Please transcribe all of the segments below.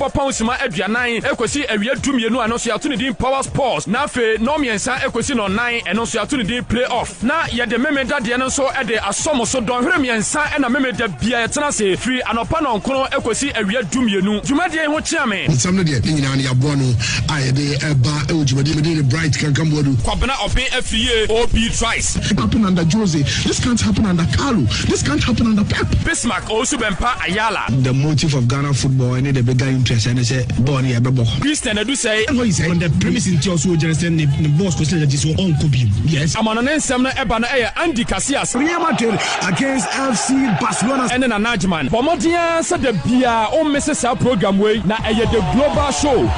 for pounds ma aduanan ekosi awia dumienu ano so yato ne din Power Sports na fe no miensa ekosi no 9 eno so yato ne din Playoff na ye de memeda de no so e de asomo so don hwere miensa e na memeda bia ye tena se free anopa no nkono ekosi awia dumienu dwumade ho chiame nsam no de nyina ne abo no aye de eba e dwumade me de bright kan kambodu kwabena open afie OB tries happen under Jose, this can't happen under Carlo, this can't happen under Pep. Bismarck also Bempa Ayala. The motive of Ghana football and the bigger interest and say born here bebo. Christian Edu say what he say on the premise in also just the boss question that is on Kobe. Yes. I'm on an ensem na eba na Andy Casillas. Real Madrid against FC Barcelona and then a Najman. Pomodia said the bia o misses our program way na the global show.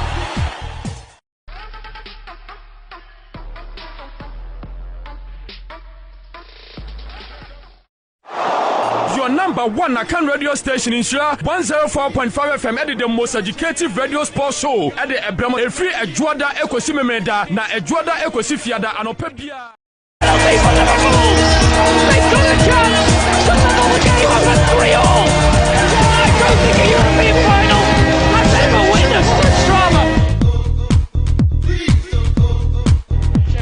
Number 1 Akan radio station in Nhyira 104.5 FM edit the most educative radio sports show at the Ebramo e free Ejuada ekosi memeda na Ejuada ekosi fiada anopa bia. They've got a chance to double the game up at 3-all. I don't think a European final has ever witnessed such drama.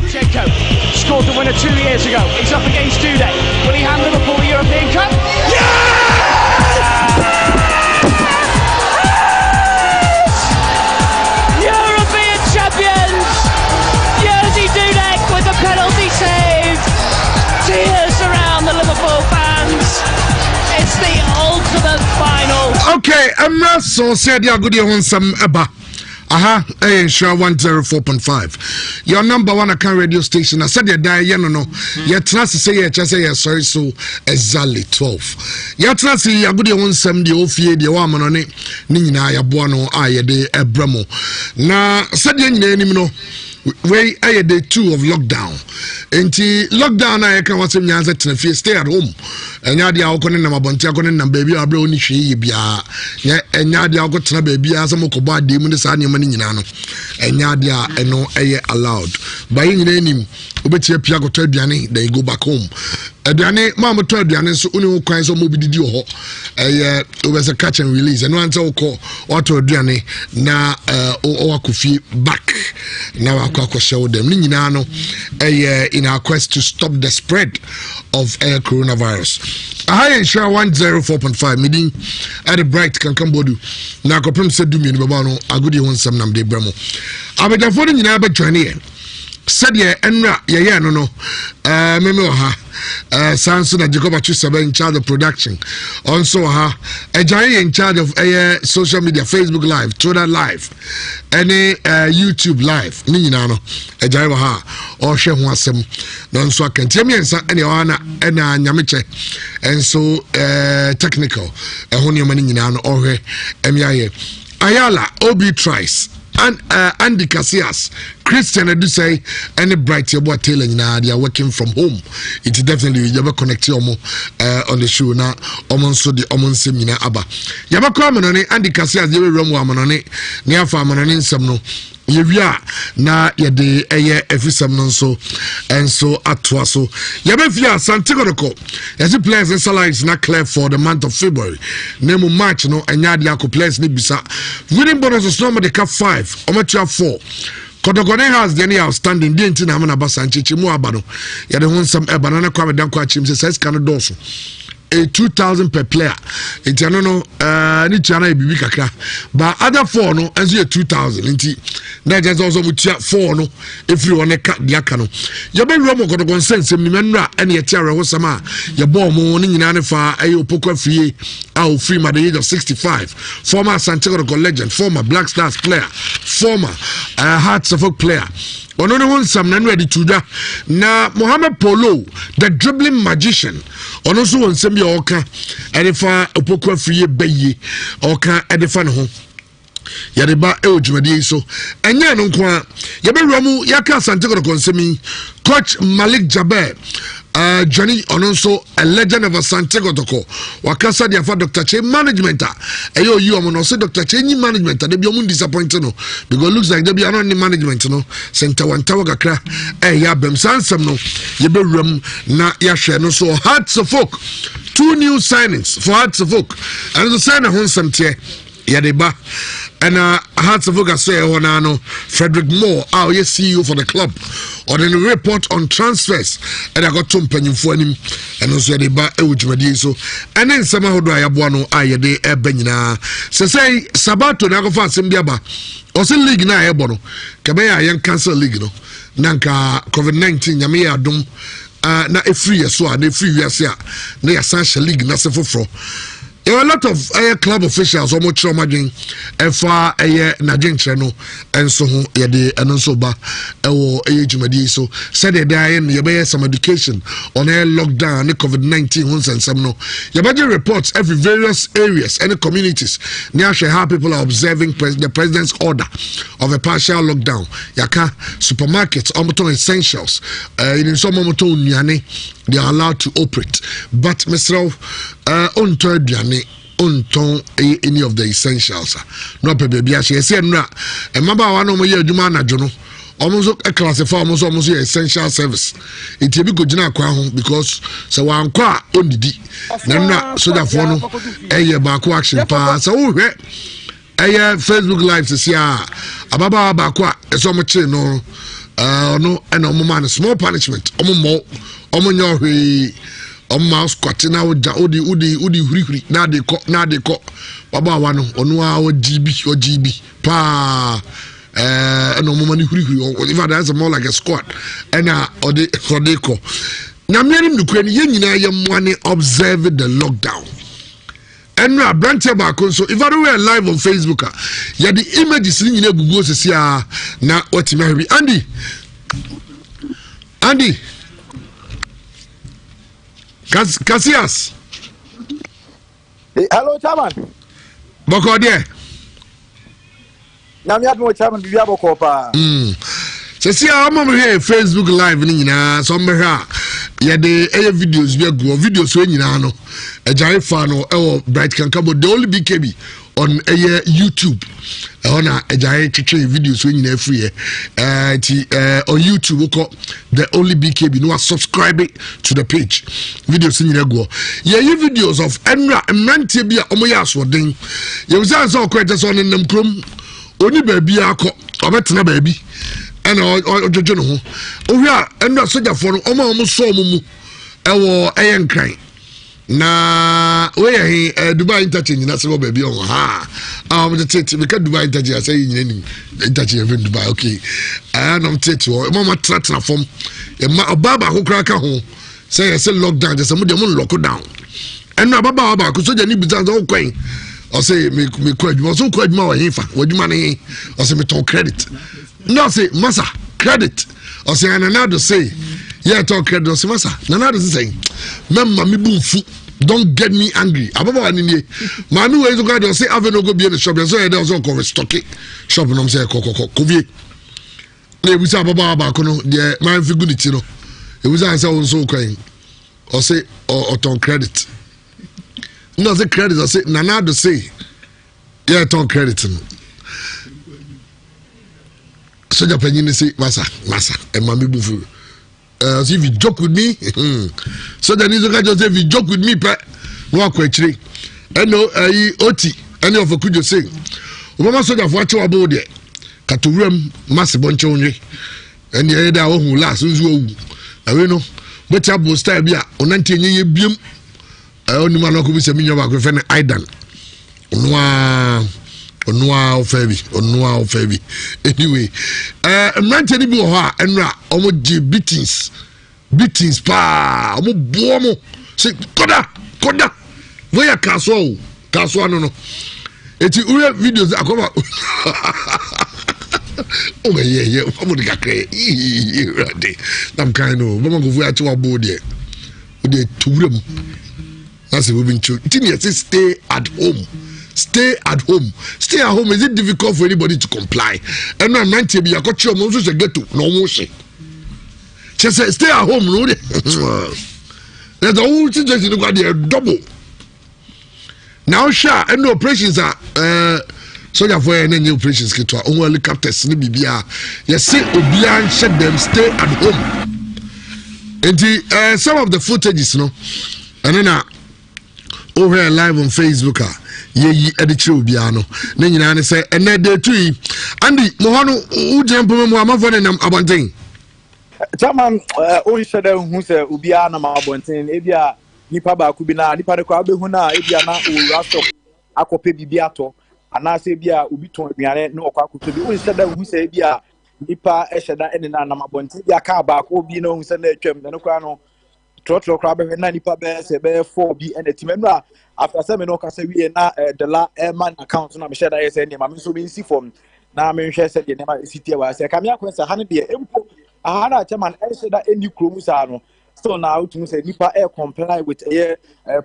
Shevchenko scored the winner 2 years ago. He's up against Dudek. Will he hand Liverpool the European Cup? European champions! Jerzy Dudek with the penalty save. Tears around the Liverpool fans. It's the ultimate final. Okay, I'm not so sad. You're good. You want some eba. Nhyira 104.5. Your number 1 Akan radio station. I said you die, no. You trust to say you just say sorry so exactly 12. You trust to you good you want some the ofie the woman on it. Ni nyina ya boa no aye de ebramo. Na said you nyina no we aye day 2 of lockdown. Enti lockdown na can wasem nyanza tena stay at home. Enya dia akone na mabonti akone na baby abra oni hwe bia. Enya dia akotena baby asem ko ba de mu ne sa ne mani nyina no. Enya dia eno eye allowed. Ba nyina enim obetia pia goto aduane then go back home. Aduane mama to aduane so uni kwan so mo bididi ho. Eye was a catch and release. Eno anza ko auto aduane na o akofie back. Now akwa show them ni nyina no in our quest to stop the spread of coronavirus. I Nhyira 104.5 meeting at the bright Kankambodu. Na kopem se dumi ni baba no agudi won sam nam de bramo. Abedafo ni nyina ba join here. Said ye enra ye no meme ha Sanso na Jacob Achusaba in charge of production. Also Ejaye in charge of social media, Facebook Live, Twitter Live, any YouTube Live. Ni nyina no Ejaye ha o hwe ho asem no so akantie miensa ene wana ena nyameche enso technical ho ne mani nyina no o hwe emiaye Ayala Obi Trice and Andy Casillas, Christian Edu say any bright your boy Taylor they are working from home. It definitely you ever connect your on the show now. So the semina aba. You ever come on Andy Casillas you will run on it near farm on some Yevia na yede eye efisem no so enso atwa so yebefia Santiago ko yesi players and salaries na clear for the month of February nemu March no enya dia ko players ni bisa winning bonus is normally cap 5 ometua 4 Kodogone has the any outstanding the nti na na basanchichi mu abano yede ho nsam eba na kwa medan kwa chim se size kan doso a 2,000 per player. It's no ni chana bibi kakra. But other 4 no as you 2,000 inti. Na just also mutia 4 no if you want to cut diaka no. You be romo ko don sense ni menra ene ye tiare ho sama. Ye ball mo ni nyina ne fa ayo pokwa free out free at the age of 65. Former Santiago legend, former Black Stars player, former Hearts of Oak player. Ono ne won sam na ready to da na Mohamed Polo the dribbling magician ono so won sam ye oka edefa opokwa free bayi oka edefa ne ho yadeba ejumadi so enye no nko ye be ramu yaka Santiago konsemi coach Malik Jaber Johnny Ononso, a legend of a Santiago Toko. Wakasa dia for Dr. Che management. Ayo you am say Dr. Che ni management. They be omun disappointed no because looks like they be any management no. Center one tower kakra. Ya bem sansam no. Ye be rum na ya share no so Hearts of Oak. 2 new signings for Hearts of Oak. And the sign hon some tie. Yadeba. And Hearts of Oga say Honano Frederick Moore, our CEO for the club, on a report on transfers. And I got Tom Penny for him, and also Yadeba Ewujmadiso. And then somehow do I have one Ayade Ebenina. Say Sabato Nagofa Simbiaba. Also league na ebono. Kabaya yan cancel league no. Nanka COVID-19 yame adom na e free so na e free wiase a na ya sanction league na se foforo. There are a lot of club officials almost madwin efa Nigeria no enso ho ye de enso ba ewo ejumadi so said there na ye some education on air lockdown and COVID-19 ones and some no ye reports every various areas and communities near how people are observing the president's order of a partial lockdown yaka supermarkets almost essentials in some moto nyane they are allowed to operate but Mr. On third unton any of the essentials no baby she say no e maba wa no mo ye adwuma anajo no almost classify almost essential service it be go gina kwa ho because so wan kwa onidi na so da for no ba ko action pa so wo hwe Facebook live to see ababa ba ko so mo chi no no and no man small punishment omo nyo hwe mouse squatting now udi huri na de ko baba wa no onu a GB pa no mama ni huri even that's more like a squat and odi ko na mmeri mdukwe ni yenyina ye mwane observe the lockdown and na branch ba ko so if I were live on Facebook ya the images ni nyina gugu osisi a na wati mahwi Andy Cassius. Hello, Chairman. Boko there. Now, me have Chairman. We have a copa. See, I'm over here Facebook Live. Somewhere, yeah, the videos we go videos when you know, a giant fan or bright can come. The only BKB on YouTube. On a giant videos when you free on YouTube we call the only BKB no subscribe to the page videos in go you videos of Enra Mrantie bia omoya asodin you say so kwete so nem krom oni ba bia akọ obetena ba bi and ojojo no ho ohia Enra soja for no omo so omumu ewo eyenkran na we Dubai interchange na se go ba bi on ha tete because Dubai interchange say nyina interchange in Dubai okay I'm tete o mama tratra form e ma obaba kokra ka ho say lockdown just mo dem lock down and na baba ko soja ni bizan so kwen o say me ko adwuma so ko adwuma wa hinfa wadwuma ne o say me ton credit no say masa credit o say ananado say yeah ton credit o say masa nanado say memma me bumfu. Don't get me angry. Ababa ni manu we go dey say ave no go be in the shop so e dey also go restock shop no say kovie na e busa ababa ko no dey man fi good ti no e busa say won so kwan o say o ton credit no say credit o say nanado say yeah ton credit no so japanese ni say masa e ma me bufu if you joke with me, so the news just say if you joke with me, no kwechiri. Eno oti any of could you say. Obama soldier for what about there? Katurum massive bunch only. And the other who last who I know. But I will stay here on 19 year beam. I only man who is a million of a Aidan. Onwa ofebi anyway mrante bi ho a enra omo je beatings pa omo bomo say koda we ya kaso no eti ure videos akoma oh yeah omo de kakre rade nam kind of mama go fu a chewa bo de tuwrem that's we been to stay at home. Stay at home. Stay at home. Is it difficult for anybody to comply? And now, 90 be a coach. Your mom should get to no more. She said, "Stay at home." No, there's the whole situation. You got there double. Now, sure, and the operations are so for any operations. Get to our own helicopters. Yes, say Obian said them stay at home. And some of the footages, and then over live on Facebook. yeyi edichire obia no na nyina ne se ene de tu yi andi mo hono ujempo mo amafo ne nam abonten Chairman, only said who said Ubiana Mabontin, Ebia, Nipa Bakubina, Nipa de Kwabehuna, Ebiana, Urasto, Akope Bibiato, and I say Bia Ubiton, no Kwaku to be. Only said who say Bia, Nipa Eshada, and Namabontin, Yakaba, Obino, who said the Chem, the Nocano, Trotro Crabbe, and Nipa Bear, 4B, and the Timena. After 7 o'clock, we are now the La Airman account, and I'm sure I said, I'm so being from. Now I'm sure said the name of the city where I said, Kamia Quest, 100 year import. Chairman, I said that any chromosomes still now to say Nipa air comply with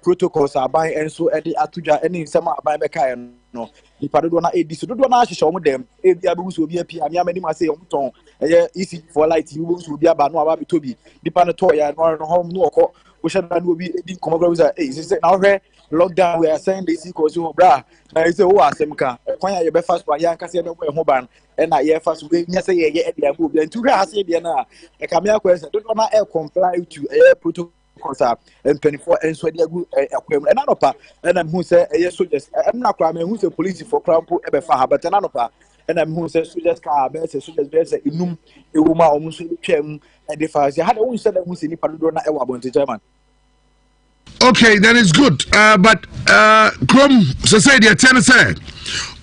protocols are buying and so at the Atuja any summer by Beka no Nipa do not this do not show them if the Abus will be a PM many must say on ton easy for light you will be about no about to be Nipa Toya no home no we should will be come is now lockdown we are saying this because you bra na say oh asemka kwan ya be fast by yan kase be ho ban na ye fast we nya say ye e dia go bi ntu hwe ase dia na e ka me akwese do na e comply to protocols and 24 and so dia go ekwem na no pa na hu say ye soldiers na kwa me hu say police for crampo e be fa ha but na no pa na me hu say soldiers ka be say soldiers be say inum e wo ma o mu so twam e de fa say ha de hu say da hu say ni pa do na e wa bonte German. Okay, that is good. But Chrome society say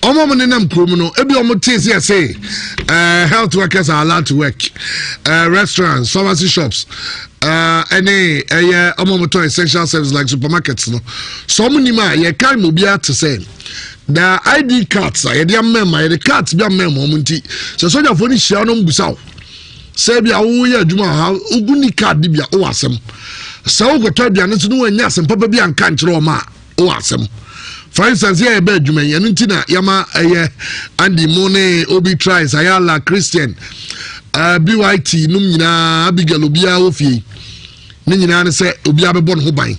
Omo nenam Chrome no ebi omo things here say health workers are allowed to work. Restaurants, pharmacy shops, any omo to essential services like supermarkets no. So many ma ye can mo bia to say the ID cards ye dey member the cards bia member omo nti. So soldier for ni share no mbusaw. Say bia wo ye adwuma ha uguni card bia o asem. So go to biane so no anya sem papa bi anka nkyere o ma o asem for instance here be adwuma ye no ntina yama Andy Mone Obi tries Ayala Christian BYT num nyina Abigail obia ofie ni nyina ne se obia be bon ho ban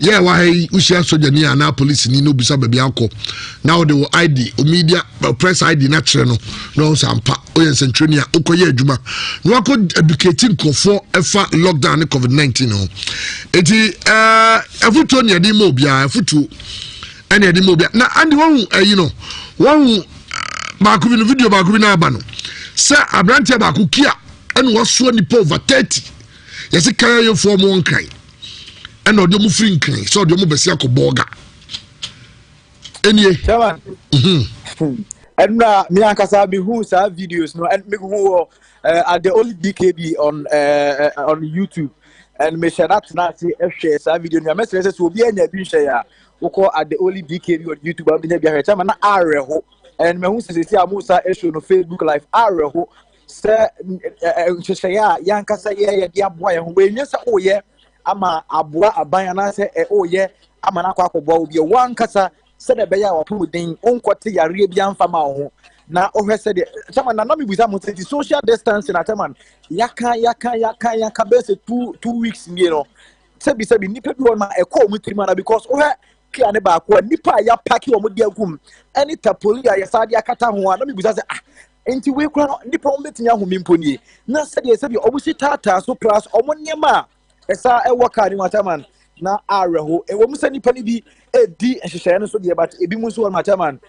yeah why ushia soja ni ana police ni no bisa baby akọ now they will ID o media press ID na kire no sampa o yen centrania okoye adwuma no akọ educating kofo efa lockdown COVID-19 no eti afuto ne ade mo bia afuto ene ade mo bia na andi won you know won ba ku bi no video ba ku bi na aba no se abrante ba ku kia ene waso ni over 30 yesi kan yo fo mo nkan and odi mu free nkan so odi mu besi akoboga enie Chairman and me ankasa be who sa videos no and me who at the only DKB on YouTube and me share that na say share sa video no message say obi anya bi share ya woko at the only DKB on YouTube am bia bia Chairman na areho and me who say amusa show no Facebook live areho say share ya yankasa ye dia boy ho we nya say oye ama aboa aban na se oye ama na akwa obi wan kasa se de be ya wapo den onkote yare bia mfa ma ho na ohwe se de Chairman na me buza mo say social distancing na Chairman yaka bese 2 weeks ni no se bi nipa bi won ma ekọ mu trima na because ohwe kia ne ba ko nipa ya paki o mu de agum any tapoli ya sade akata ho na me buza se enti we kura nipa o metinya ho mimponi na se de obusi tata so plus o mo nyema esa ewoka ni Chairman na areho ewo musa nipa ni bi edi ehyehyɛ no so de but ebi mu so won Chairman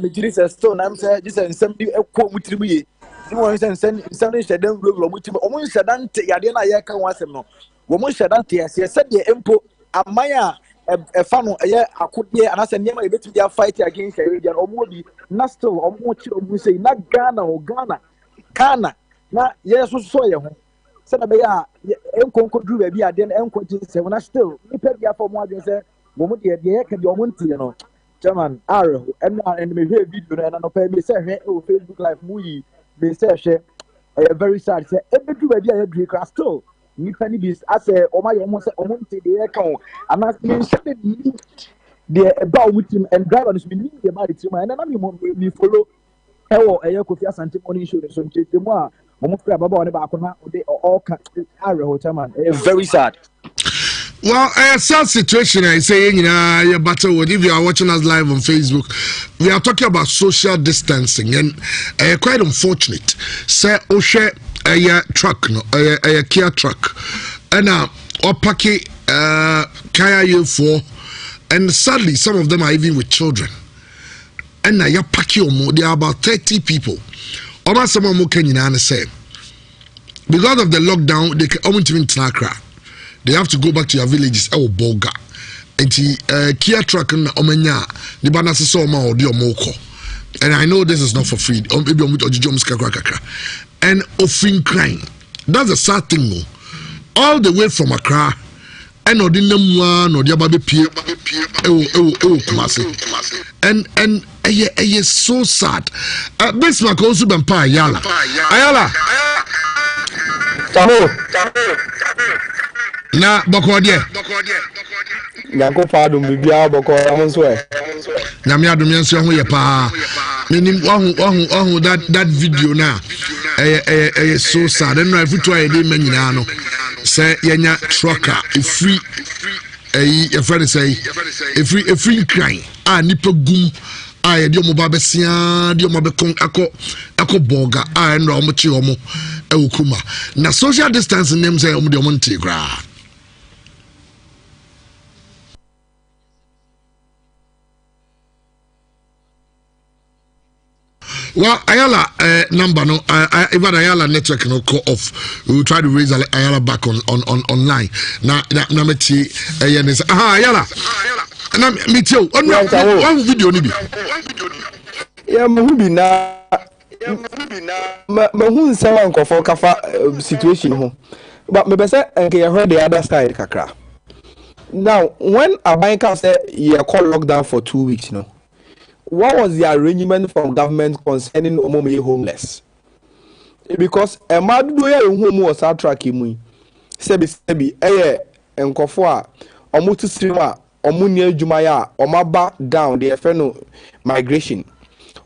me jiri se stone am say jise nsem bi ekɔ mutirimu ye ni won se nsem hyɛ dan wuro mutirimu o mo hyɛ dan te yade na ye ka ho asɛm no wo mo hyɛ dan te ase se de empo amaya efa no eye akode anase niam ebetumi dia fight against Arabian o mo bi na still o mo chi o mo say na Ghana na ye so ye ho se na be ya enkonko dru ba bi ade na enkonko se na still nipa bia for mo adwen se wo mo de ka bi o mo ntie no Chairman are and me hear video na no pay me say hwe o Facebook live mu yi me say hwe very sad say ebedru ba bi a dru crash still nipa ni bi ase o ma ye mo say o mo ntie de ka o ana me say de ba o mutim and driver no me ni de ba de tim and na me follow ewo Kofi Asante morning show so ntie mu a mo free baba one ba akona de all can are Chairman very sad. Well, a sad situation, I say, you battle with if you are watching us live on Facebook. We are talking about social distancing and quite unfortunate. Say, Oshe, a truck, no, a Kia truck, and opaki kaya you for and sadly some of them are even with children. And now you're packing there are about 30 people. Almost some more can you say because of the lockdown, they can only even Accra. They have to go back to your villages. Oh, Boga. And the Kia truck and Omenya, the Banasa Soma or the Omoko. And I know this is not for free. And offering crime. That's a sad thing, no. All the way from Accra. And no didn't one or the Ababe Pier. And it's so sad. Bismarck also been pa Ayala. Ayala. Na Bokodie. Yanko pardon bibia boko amonso e. Na me adom yenso ho ye pa. Menim wahu that video na. So sad. No afutu aye dey manyina no. Say yenya trucker free your friend say a free crime nipa gum a de omo ba besia de omo be kon akọ boga no omo chi omo kuma na social distance name say omo de omo ntigra. Well, Ayala number no, even Ayala network no call off. We will try to raise Ayala back on online. Now me see Ayala. Na me tell one video ni bi. Yeah, mahubi na mahun sama nkofo kafa situation ho. But me be say enke you heard the other side kakra. Now, when a banker said you call lockdown for 2 weeks, you know, what was the arrangement from government concerning Omomi homeless? Because a maddoya home was our tracking. Sebi, enkofo omutu sima, omunia jumaya, omaba down the feno migration.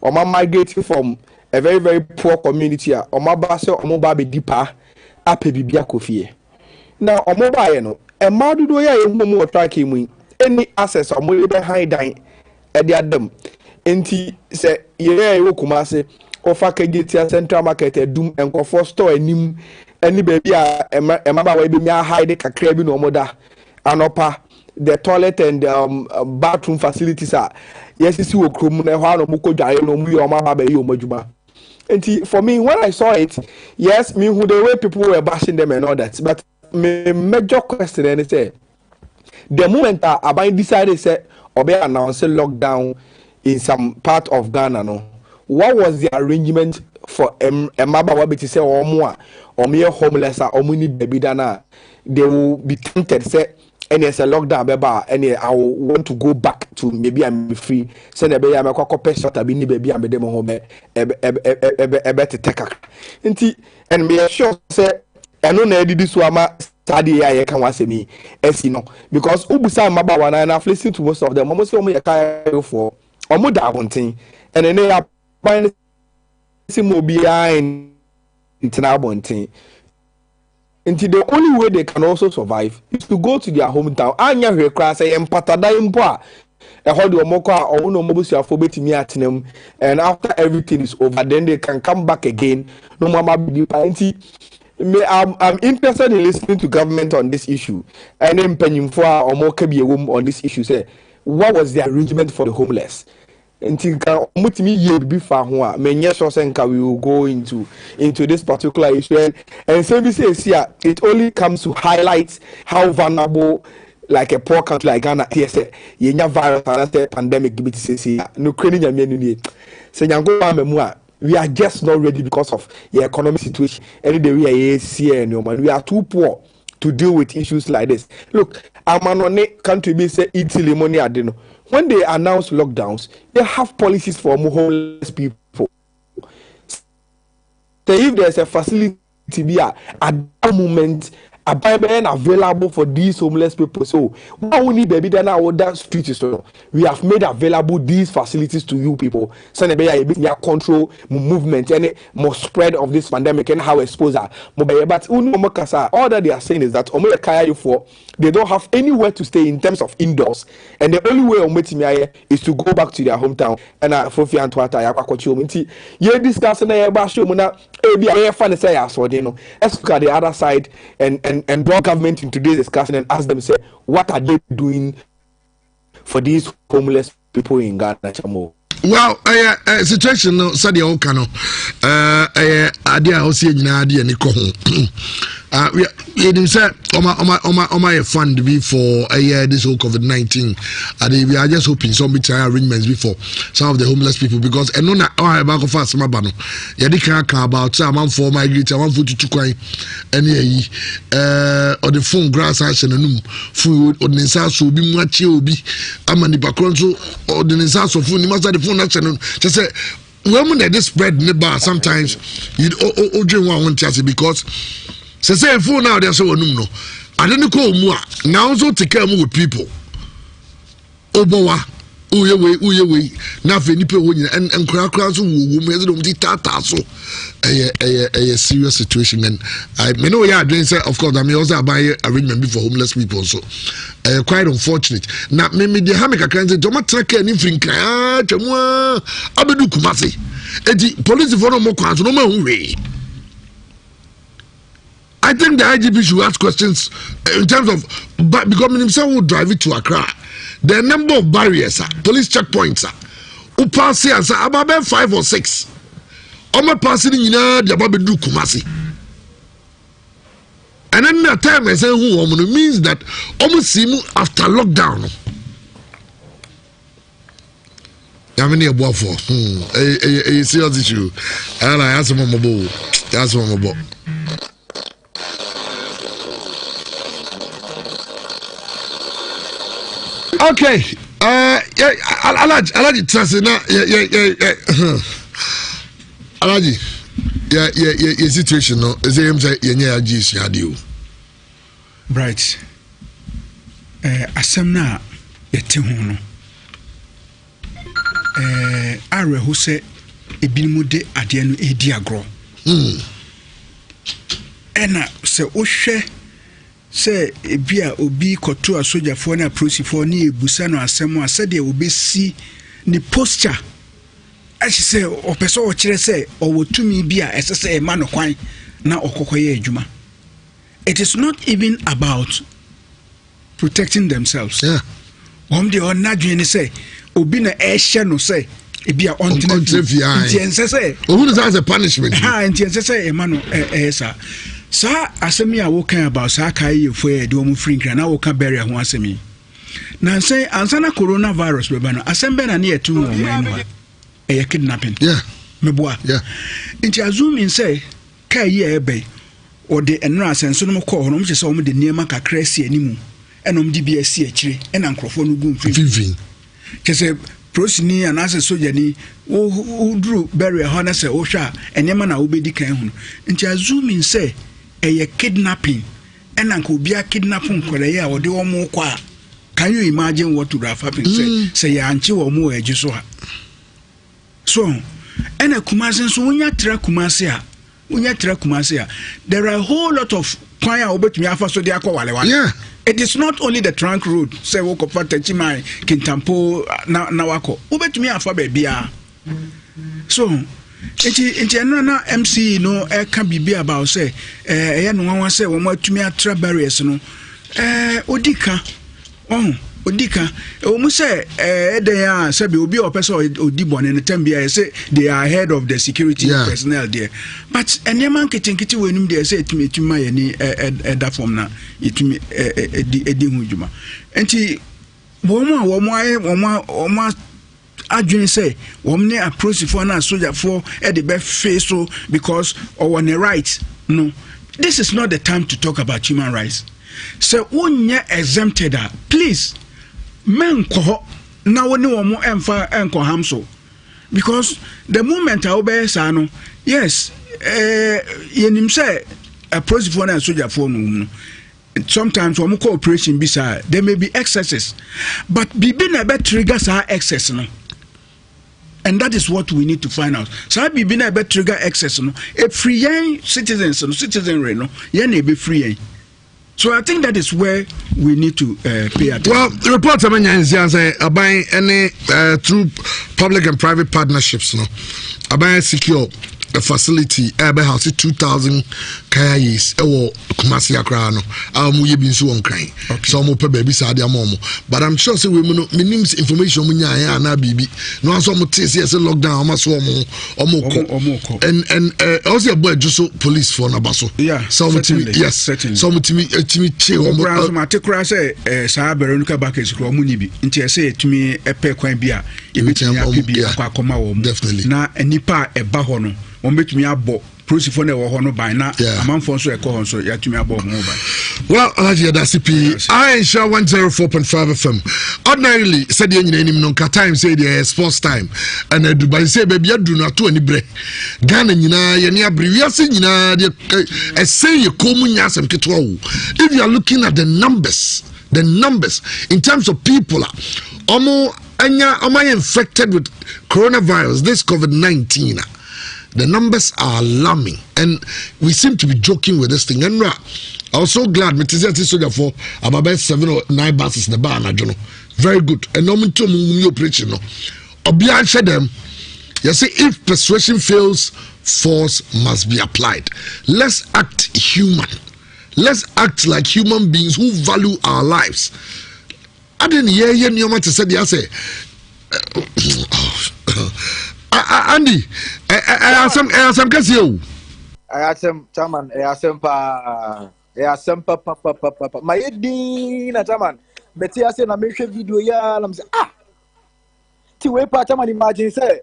Oma migrating from a very, very poor community, omaba se omoba be deeper, ape bibia kofie. Now, omoba no, a maddoya home was tracking any access or more behind dying at the adam. Enti se yeye wo Kumase ofa Kegetia Central Market edum enkofo store anim any baby a emaba we bi nya hide kakra bi no moda anopa the toilet and bathroom facilities are yes si wo krom na ho no moko dware no mu yo mama ba yi omadwuma. Enti for me when I saw it, yes, me who the way people were bashing them and all that, but my major question is say the moment Aban decided say obe announce lockdown in some part of Ghana, no. What was the arrangement for Maba Wabiti say or more or mere homeless or muni baby dana? They will be tempted, say, and it's a lockdown, beba, and I want to go back to maybe I'm free. Send a baby, I'm a cocker shot, I be baby, I'm a demo home, a better taker. And me sure say, I know this wama study I can was me, as you know, because Ubusa Maba one and I've listened to most of them, almost only a car for. Omo da bontin and then they are finding some behind internal bontin. Until the only way they can also survive is to go to their hometown. Anya we class empatada impo a hold your moka or no mobusia phobia me at them, and after everything is over, then they can come back again. No mama be party. I'm interested in listening to government on this issue and then penning for or more can be a woman on this issue. Say what was the arrangement for the homeless? Until mutimi ye be far hoa, many senka we will go into this particular issue. And so we say here it only comes to highlight how vulnerable like a poor country like Ghana is. Yenya virus and pandemic give it say no credit yamenu. Say yango we are just not ready because of the economic situation. Any day we are here, we are too poor to deal with issues like this. Look, Amanone country be say Italy money adeno. When they announce lockdowns, they have policies for homeless people. So if there's a facility at that moment, a Bible available for these homeless people. So why only baby then our that street is so we have made available these facilities to you people. So they control movement and more spread of this pandemic and how exposure. But all that they are saying is that they don't have anywhere to stay in terms of indoors, and the only way is to go back to their hometown. And Fofi and Twata Yakwachi ye discussing about Shomuna ABA fan say as well, let's look at the other side and draw government into this discussion and ask them say what are they doing for these homeless people in Ghana, Chamo? Well, situation no said the okano. Idea how see na idea ni ko ho. We say oma fund be for this whole COVID-19. We are just hoping some bit arrangements before some of the homeless people because no na about go fast ma ba no. Ye di kan about say am for migrate am for tutu kwan ene or the phone grass action no food or nsa so bi mu achi obi amani bakron so or the nsa so phone ni masa the phone action just say when they spread the bar sometimes you dream one chance because say phone now they say no I didn't call mu now so take care with people obowa uye na fe nipa wo nyina en kra so wo mu ezo dum tata so a serious situation and I know yeah doing say of course I mean also buy arrangement for homeless people so quite unfortunate na me dey ha me kakra say to ma traka ni frinka twemu abedu kumase edi police for no mo kwan so no ma hu we I think the IGP should ask questions in terms of because himself will drive it to Accra. The number of barriers, police checkpoints, who pass here, about 5 or 6. Oma passing in the Ababedu Kumasi. And then the time I say who means that almost see after lockdown. How many about for? A serious issue. And I asked him on my boat. That's on my boat. Okay, Alaji Trust na Alaji, yeah, situation no. Is him say yenye aji siadio. Right. Asem na yete ho no. Are who say ebimu de ade no edi agro. Ena se ohwe say ebia obi koto asojafo na prosifo na ebusa no asem a said e obesi ni posture ashi say opeso o kire say owotumi bia esese e ma no kwan na okokoye adwuma. It is not even about protecting themselves. Yeah. De onadwe ni say obi na ehye no say ebia ontena ntiense say who does as a punishment ntiense say e ma no esa. Sa asemi a wokan about sa kai yefo e de omu free nkra na woka barrier ho asemi na say ansana coronavirus beba no asembe na na yetu ho man e kidnapping meboa nti azum in say kai ye ebe o de enra asenso no ko ho no mche say omu de niema kakra si animu enom di bia si akire ena nkrofo no gu mfin kese prosini anase sojani wo dru barrier ho na say wo hwa enema na wo bedi kan ho nti azum in say a kidnapping and uncle be a kidnapping Korea or the omo kwa. Can you imagine what would have happened? Say anchi or more ejisoa. So and a Kumasin so when you track Kumasia, there are a whole lot of choir over to me after so they are called. Yeah. It is not only the trunk road, say walk up at Chimai, Kintampo, Nawako, over to me after baby. So Inti na MC no can be about say no one say we want to me atra barriers no odika o say they are say be obi person odibon in the time be say they are ahead of the security personnel there but enyeman kitinkiti we nim there say etuma ye ni that form na etumi edi hujuma enti wo adwene say womne approach for na soldier for e de be face so because or on the right no this is not the time to talk about human rights so wonye exempted please men ko na woni wo mo emfa enko hamso because the moment I obey sa no yes yenim say approach for na soldier for no sometimes when cooperation bisa there may be excesses but bibi na be triggers our excess no. And that is what we need to find out. So be been a better trigger access no. A free citizens no citizenry no. Be free. So I think that is where we need to pay attention. Well, the reports I mean say about any through public and private partnerships no. About secure a facility ebe house 2000 kayis ewo Kumasi Accra no ye bi nso won kan so mo pe baby sa dia mo but I'm sure say we no minimum information mo nya ya na bibi no aso mo tese say lockdown o so omo and also a boy just police for na baso so mo timi yes so mo timi che o mo ma te kura say sa bere no ka back esukro mo ni bi nti say tumi epe kwan bi a e betumi apibi akoma wo definitely na enipa eba ho no wo betumi abo prosifo na wo ho no ban na amanfo so ekọ ho so ya tumi abo ho ban. Well, Alaji Adasipi, I ensure 104.5 FM. Ordinarily, said the engine no time say the sports time. And Dubai say baby you do not to any break. Ghana nyina ye near breviasi nyina de say you come nyasem ketwa. If you are looking at the numbers in terms of people, omo infected with coronavirus, this COVID-19. The numbers are alarming, and we seem to be joking with this thing. And I was so glad soldier for about 7 or 9 buses the bar na very good. And no to operation no. Obia them. You see, if persuasion fails, force must be applied. Let's act human. Let's act like human beings who value our lives. I didn't hear you to say the say. Andy, I have some guess you. I have some chairman, I have some papa. My Dina chairman, but I say na make video ya na say ti we pa chairman imagine say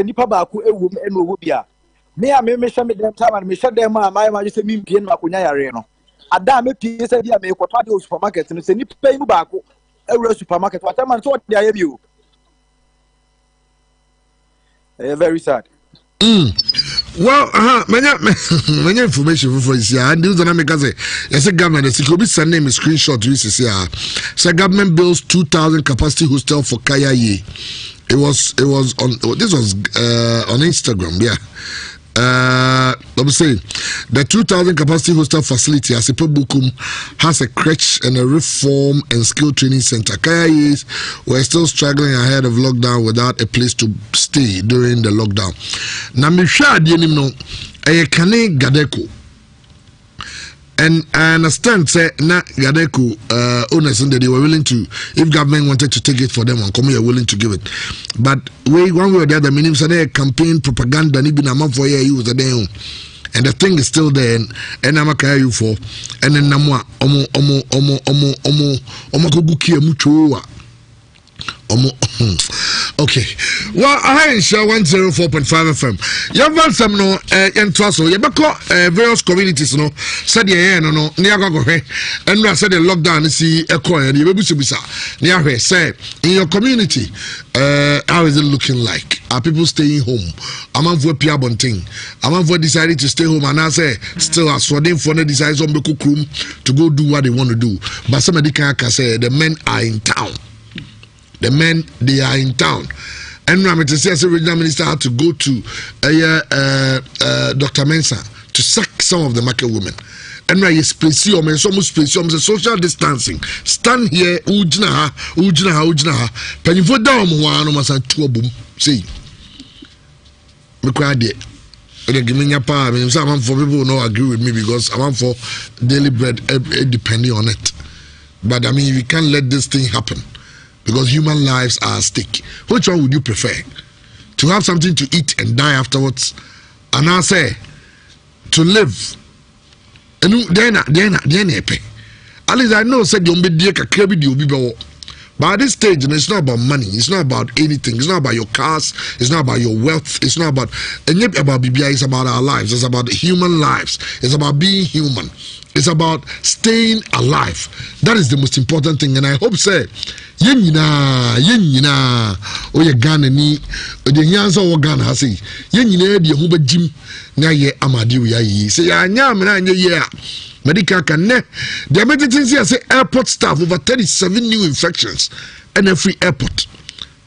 nipa ba ku ewu e no wo bia. Me a me hwe me dem chairman me hwe dem a my say me mpie no akonya yare no. Ada me pie say bia me kwotwa de supermarket no say nipa mu ba ku ewura supermarket wa chairman so dey aye bi o. Very sad. Well, many information for this year. And news that I make say, yes, a government. It's could be send name a screenshot to this year. So government builds 2,000 capacity hostel for Kayaye. It was on. This was on Instagram. Yeah. Let me say, the 2,000 capacity hostel facility as Bukum has a crèche and a reform and skill training center. Kayayis were still struggling ahead of lockdown without a place to stay during the lockdown. Namisha Dienimno, a Kane Gadeko. And I understand, say, na Gadeko owners and they were willing to, if government wanted to take it for them, and come here willing to give it. But one way or the other, meaning say campaign propaganda, even a month for a year, use a day. And the thing is still there, and I'm a carry you for, and then Namwa, Kubuki, Mutua. Okay. Well, I ensure 104.5 FM. You have some no and trust you various communities no said no near go and I said the lockdown see a coin you be near say in your community how is it looking like? Are people staying home? Among for Pia Bonting, among for decided to stay home and I say still as for them for the decides on the cook room to go do what they want to do. But somebody can say the men are in town. The men, they are in town. And Ramit says the regional minister had to go to Dr. Mensah to sack some of the market women. And I specium and some specium the social distancing. Stand here, ujnaha. Penny for down one must have two boom. See. Me cried it. Give me your power. I mean, some for people who don't agree with me because I'm for daily bread depending on it. But I mean, we can't let this thing happen. Because human lives are at stake. Which one would you prefer? To have something to eat and die afterwards? And I say, to live. And then at least I know said you'll be dear but at this stage, it's not about money, it's not about anything, it's not about your cars, it's not about your wealth, it's not about BBI, it's about our lives, it's about human lives, it's about being human, it's about staying alive. That is the most important thing, and I hope say yenina oye Ghana ni the nyansa wo Ghana ha say yenina de ho ba jim na ye amade wo yayi say ya nya me na nya ye medical can ne the medicine say airport staff over 37 new infections and every airport.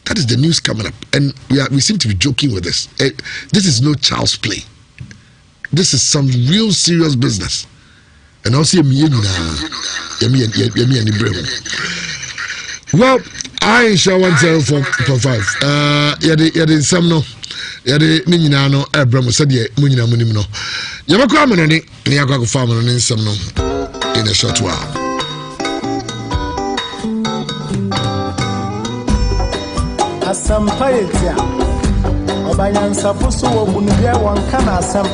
That is the news coming up, and we seem to be joking with this. This is no child's play. This is some real serious business. And also well, I shall 104.5. Yeah, some no. yɛde ne nyinaa no ɛbrɛ mo sɛdeɛ mo nyinaa mo nim no yɛbɛkɔ amono ne yɛakɔ akɔfa amono ne nsɛm no in a short while. Asampayetia Obayansafusu Obunubia Wankana Asam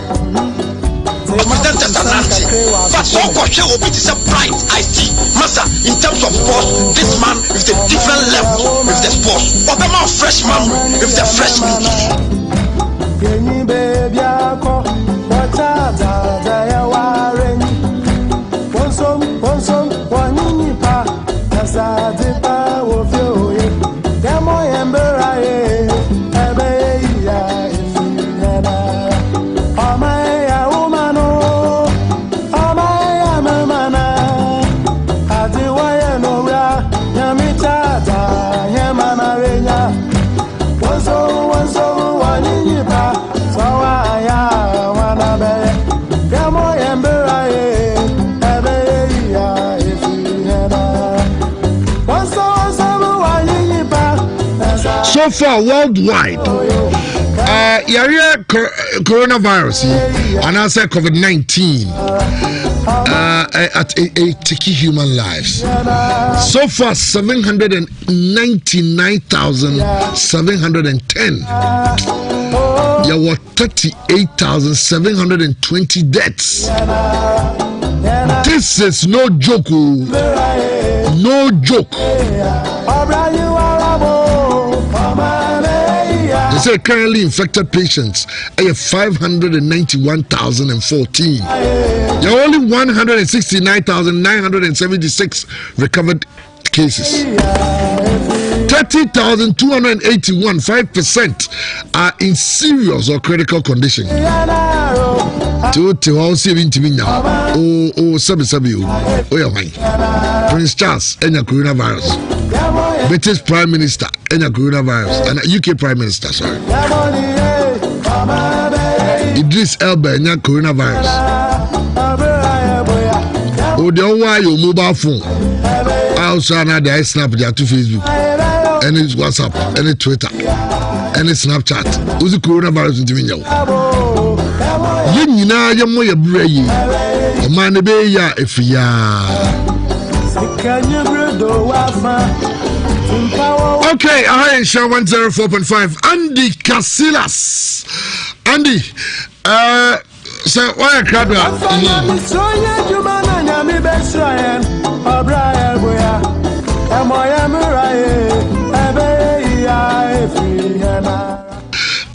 Presented Nancy, but so Koshe will be bright. I see, Master, in terms of sports, this man is a different level with the sports. What about fresh man with the fresh meat? So far, worldwide, coronavirus and also COVID-19 taking human lives. So far, 799,710. There were 38,720 deaths. This is no joke. No joke. They say currently infected patients are 591,014. There are only 169,976 recovered cases. 30,281, 5% are in serious or critical condition. Prince Charles and coronavirus. British Prime Minister and coronavirus. And UK Prime Minister, sorry. Idris Elba and coronavirus. Oh, the why your mobile phone. I also know the snap there to Facebook. Any WhatsApp, any Twitter, any Snapchat. Who's the coronavirus in Timingo? Yina Yamoya Bray. A man be ya if ya. Okay, I am sure 104.5. Andy Casillas. Andy, so why a crowd?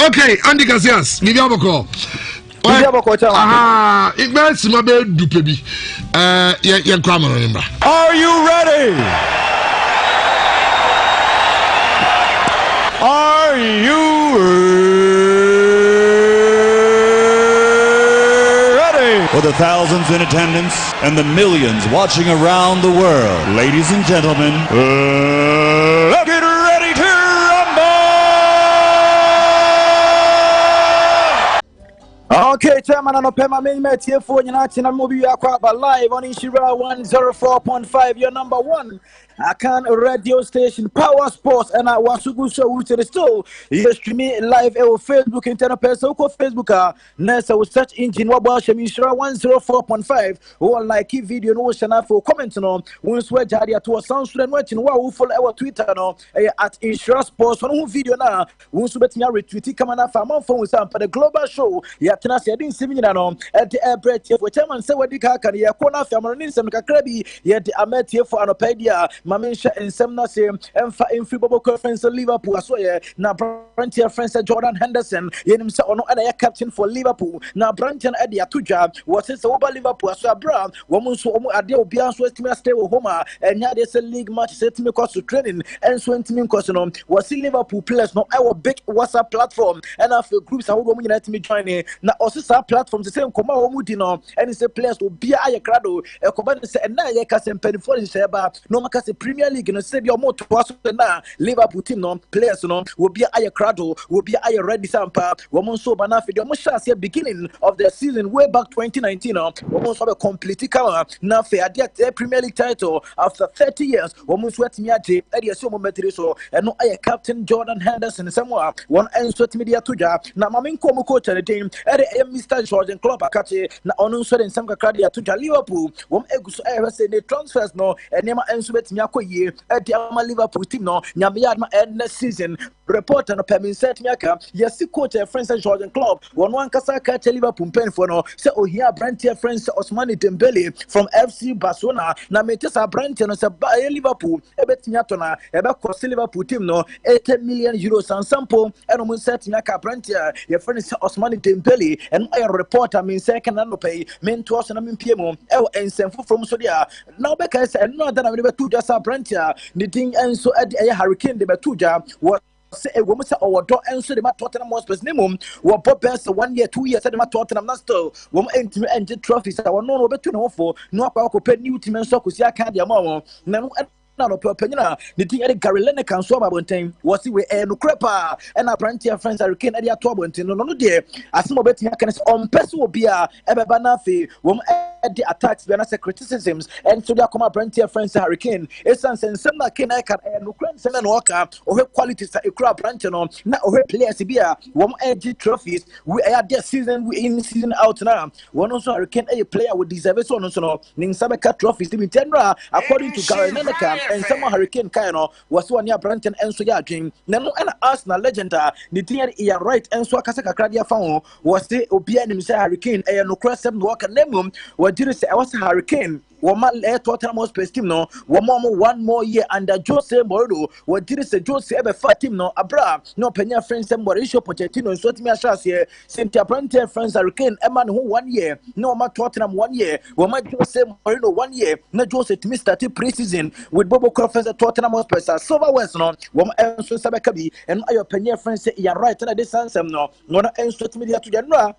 Okay, Andy Casillas, give you a call. It makes my bed do baby. Yeah, come on. Are you ready? Are you ready? For the thousands in attendance and the millions watching around the world, ladies and gentlemen, let's get ready to rumble! Okay, Chairman, and Opema Mate here for United and Movie Aquaba live on Nhyira 104.5, your number one. I can radio station Power Sports and I was to show to the store. You streaming live on Facebook, internet person, Facebook. Nessa with search engine what about Nhyira 104.5 or like video no channel for comment on. Once we're to a sound student watching what we follow our Twitter no at Nhyira Sports on video now. Once we bet me retweet come on for phone for the global show. Yeah, can I say I didn't see me now at the airport for Chairman say what the car can ya corner family some Krabi yet I met here for an opedia. Mamensia and Semna same and in free bubble conference Liverpool as well. Now Brantier friends Jordan Henderson, Yenim Ono and a captain for Liverpool. Now Brantian Eddie Atuja was his over Liverpool as well. Brown, woman so Adio Bians West stay with Homer and now there's a league match set me cost to training and 20 million cost was in Liverpool players no our big WhatsApp platform and after groups I would let me join now also platforms the same Koma Omudino and it's a place to be a crowd a command and now you can penny for his no macas Premier League no say your moto was na Liverpool team no players no will be a crowd will be a ready sampa woman so banafi the most beginning of the season way back 2019 woman so a complete cover now fair Premier League title after 30 years woman sweat me at the so so and no I captain Jordan Henderson somewhere one and sweat media tuja na mamin komo coach and the team Mr. Jordan Klopp akati na onu so den sam kakra dia tuja Liverpool wom eguso say the transfers no enema enso betimi akoyie e ama Liverpool team no nyame yad ma next season reporter no permin set me aka yes coach friends Jordan Klopp one kasa ka Liverpool pen for no say ohia Brantia friends Ousmane Dembele from FC Barcelona na metesa Brantia no say Liverpool e betimi atona e be cost Liverpool team no 80 million euros and sample and no set me aka Brantia your friends Ousmane Dembele and I reporter mean second no pay men to us na men PM e ensemfo from so dia now because no that I'm to just Brantia the thing and so at a Hurricane the betuja what say a woman say our door and so the Tottenham Hotspur minimum what Bob best 1 year 2 years at the Tottenham not still woman and trophies I want no better no for no pay new team and so could see I can't the amount now no penina the thing at Gary Lineker and so about time was we no crepa and our Brantia friends are can at their twabontin no dear as some bet can on person will be a ebanafi woman at the attacks when I say criticisms and so they come Brantia friends Hurricane it's and some that can I can no crime seven worker or qualities that a crowd branch no now or players be a one edgy trophies we are this season we in season out now one also Hurricane a player with deserve so no ning sabeka trophies in general according to Gary Lineker and some Hurricane Kaino was one year Branton and so ya dream. Nano and Arsenal legend, the thing here right and so Casaka Cradia found was the Obian himself Hurricane and no cross them walk and name what did you say? I was a Hurricane. Woman Tottenham Hotspur team no one more year under Jose Mourinho what did say Jose ever fat team no abra no penya friends and Mauricio Pochettino so me ashas here Cynthia Branton friends Hurricane Eman who 1 year no ma Tottenham 1 year woman Jose Mourinho 1 year no Jose to start pre-season with Bobo Crawford at Tottenham Hotspur Silver West no woman so Sabakabi and your penya friends say you right and this answer no enso to media to general.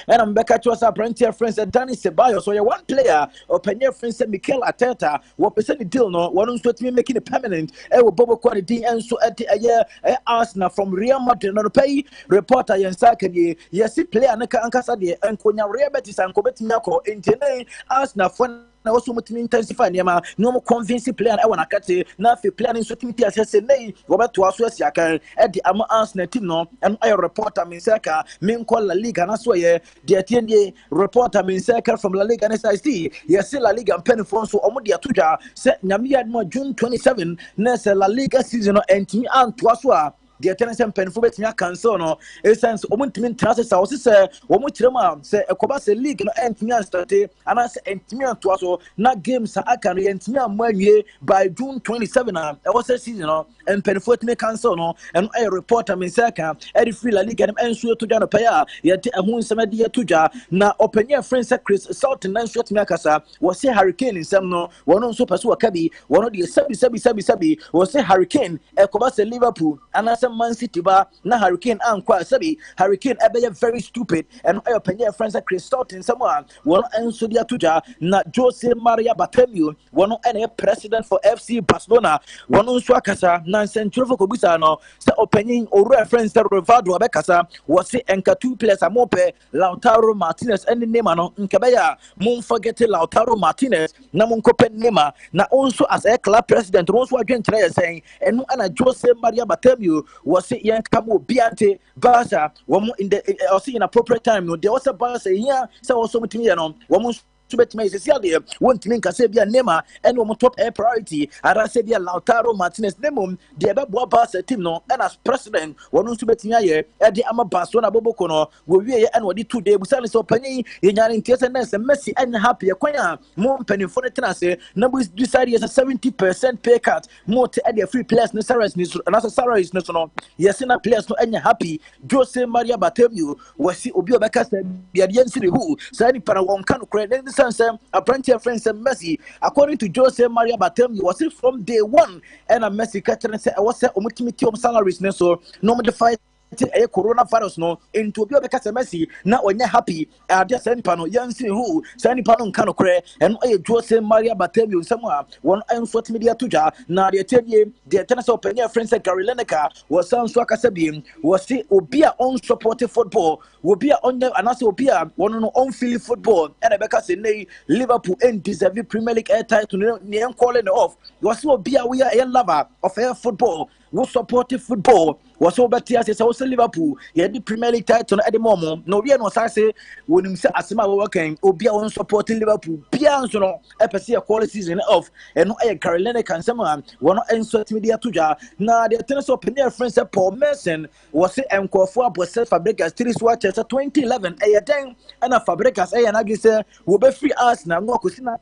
And I'm back at your Brantia friends and Danny Ceballos. So you're one player or Penya friends and Mikel Arteta. What percent deal no? One who's to me making it permanent. Bobo quality and so at a year Arsenal from Real Madrid no pay reporter and Sakani. Yes, player Ankasadi and Konya Real Betis and Cobetinako in Tene Arsenal for na also mutimi intensify niema no mo convince player na wana kate na fi player nso timiti asese nei wo beto aso asia kan e di am Arsenal team no and I reporter min seka min call La Liga na so ye de atien reporter min seka from La Liga na say yes La Liga pen for so omo de atoja se nyame ya no June 27 na se La Liga season no entimi anto aso a the attention penful bet me cancel no essence omuntimi transfer sa wo se omu kirema se ekoba se league no entimi starte ana se entimi anto aso na games aka no entimi amanwie by June 27 e was season no and penful me cancel no and I reporter me saka e free La Liga dem enso to jano paya ye de ehun nsema de toja na openya friends Chris Sultan na shot me akasa was say Hurricane nsem no wono nso peso wakabi wono de sabi was say Hurricane ekoba se Liverpool ana Man City ba na Hurricane ankwa sabi Hurricane ebe very stupid and I openya friends at Chris Sultan someone one enso dia tuja na Jose Maria Bartomeu one ene president for FC Barcelona one nso akasa na Central ko bisa no se opening ora friends that Rivaldo abekasa was say enka two players amope Lautaro Martinez and Neymar no nkebeya mon forget Lautaro Martinez na mon kopen Neymar na also as a club president also adwentre saying eno ana Jose Maria Bartomeu was it young Camo Biante Barca one in the also in appropriate time no there was a Barca here so also with me one to bet me say there one thing can say be a Neymar and one top air priority ara say be Lautaro Martinez nemum the ebe boa Barca team no and as president one to bet me here e de ama Barcelona boboko no we wie and we 2 days busan so panyi yenyane ntiese na say Messi and happy kwanya mo mpani for the tenase na we decide yes 70% pay cut mo te e free players necessaries ni na salaries no yes na players no enya happy Jose Maria Bartomeu wasi obi obeka say bia de nsiri hu say ni para won kan kure a Brantia friends and Messi according to Jose Maria Bartomeu was it from day one and a Messi catching say I was say omutimi salaries so no modify a coronavirus no into be obeka semesi na onye happy ade say nipa no yansi hu say nipa no nka no kre eno Jose Maria Batemi nsamo won enso media toja na de tedie de tenase openya friend say Gary Lineker was so akasa bi was see obi a on support football obi a on anase obi a won no on feel football and beka say nay Liverpool and deserve Premier League air title ne calling off was obi a we are a lover of air football who supported football was over tears as also Liverpool. He had the Premier League title at the moment. No, we are not say when him say Asima working or be on supporting Liverpool. Pians no a quality season off and no a Carolina can someone one answer media tuja. Now the tennis opinion friends Paul Mason was it and call for Bosset Fabregas 3 watches 2011 a thing and a Fabregas and I guess will be free us now no kusina.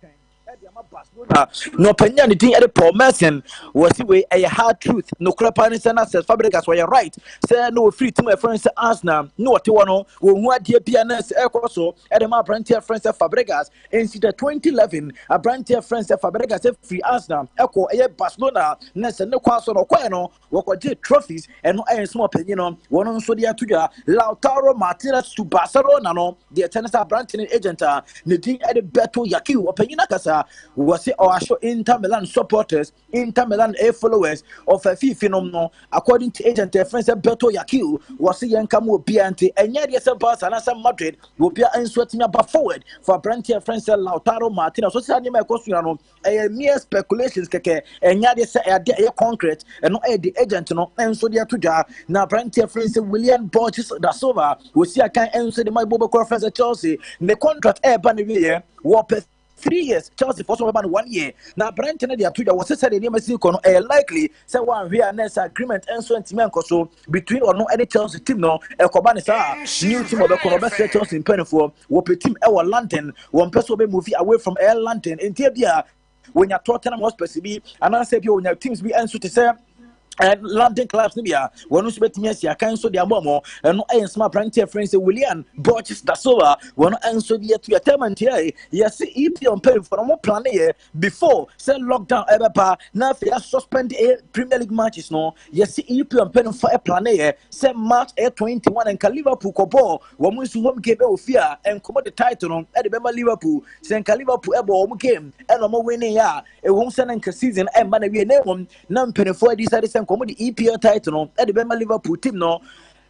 No penya ni thing at the Paul Mason was the way a hard truth no crapani sana says Fabregas were right say no free to my friends Arsenal no what you want who had dear pianist also at the my brand friends of Fabregas in the 2011 a brand friends of Fabregas free Arsenal echo a Barcelona nessa no kwaso no kwano wako trophies and no iron small penino one on so dia tuja Lautaro Martinez to Barcelona no the tennis brand agent the thing at the Beto Yaki opinion kasa was it our show Inter Milan supporters, Inter Milan followers of a fee phenomenon, according to agent friends Beto Yaki, was it Yankamu Bianti, and yet yes, Barcelona Madrid will be unsweating about forward for Brantia friends Lautaro Martinez. So Sandy Cosano, a mere speculations, and yet yes, a concrete, and no the agent no, and so they are to now Brantia friends William Borges da Silva, we see I can't answer the my Bobo friends at Chelsea, the contract air banner, Warpeth. 3 years, Chelsea for about 1 year. Now, Brent and the Twitter was said in the likely say one here next agreement and so so between or no any Chelsea team no a Kobanisa new team of the Konoba Chelsea in Pennyfor will be team our London one person will be moving away from Air London in Tibia when you're Tottenham Hotspur be and I say when your teams be answer to say. And London clubs Nibia, one who's betting yes, I can't so their momo, and no and smart branch friends William Borges da Silva, one answer the to your term and here, yes, EP on pay for more plan before say lockdown ever pa now if you suspend a Premier League matches no, yes, EP on pay for a plan say March 21 and Liverpool Cobo, one who's home game fear and come the title at the Bema Liverpool, saying Liverpool home game and no winning ya, a home season and man we name none penny for decided come the EPL title no at the Bema Liverpool team no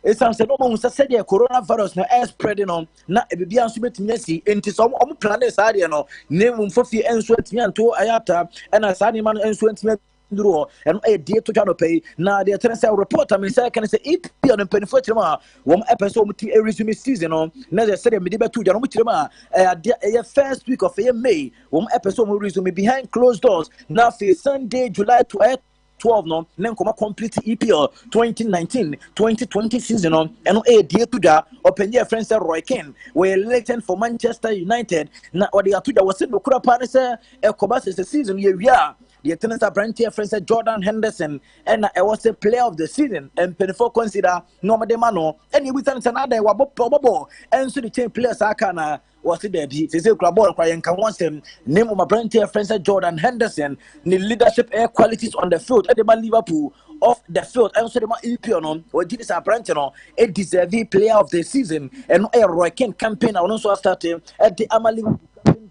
it sounds no one said the coronavirus no air spreading on na e bia nso betimi asi enti so om plan is ade no name for fie enso atimi anto ayata and asani man enso atimi nduro and a day to jano pay na the tennis report I mean say can say EPL on penny for chima one episode muti a resume season on na they said me dey betu jano muchima a first week of May one episode resume behind closed doors na for Sunday July 12 no then come complete EPL 2019-2020 season on and a dear to the open year friends Roy Keane were elected for Manchester United na or the atuda was in the kura paris e kobas the season we are the tennis branch here friends Jordan Henderson and I was a player of the season and penifo consider no mano and you with another wabo and so the team players are kana was it there be say club ball crying can once them name of my branch here friends Jordan Henderson the leadership air qualities on the field at the Liverpool off the field and so the EPL on or did this branch no a deserving player of the season and a Roy Keane campaign I also started at the Amali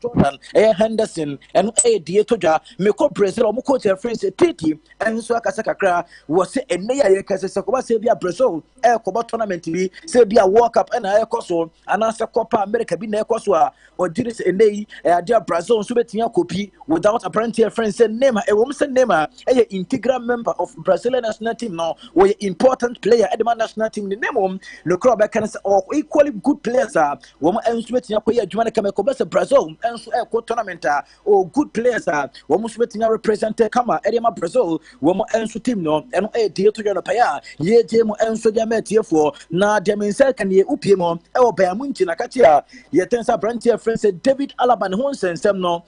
Jordan, Henderson, and Dietoja, Miko Brazil, or Moko friends, Titi, and so Akasakakra was a Naya Kasakoba Sabia Brazil, Air Coba tournament TV, Sabia walk up and Air Coso, and answer Copa America Bina Cosua, or did it a day, a dear Brazil, Subetia copy without a branch friends and name, a woman's name, a integral member of Brazilian national team now, or important player at the national team, the name, the crowd or equally good players are woman and Subetia, Juana Brazil. And so a tournament or good players are almost waiting to represent Kama Edema Brazil, woman and so team no and a deal to your paya, ye Jemo and so Jamet here for na Jamin second ye Upimo, El Beamunchi Nakatia, ye tensa branch friends David Alaban Honsen, some no,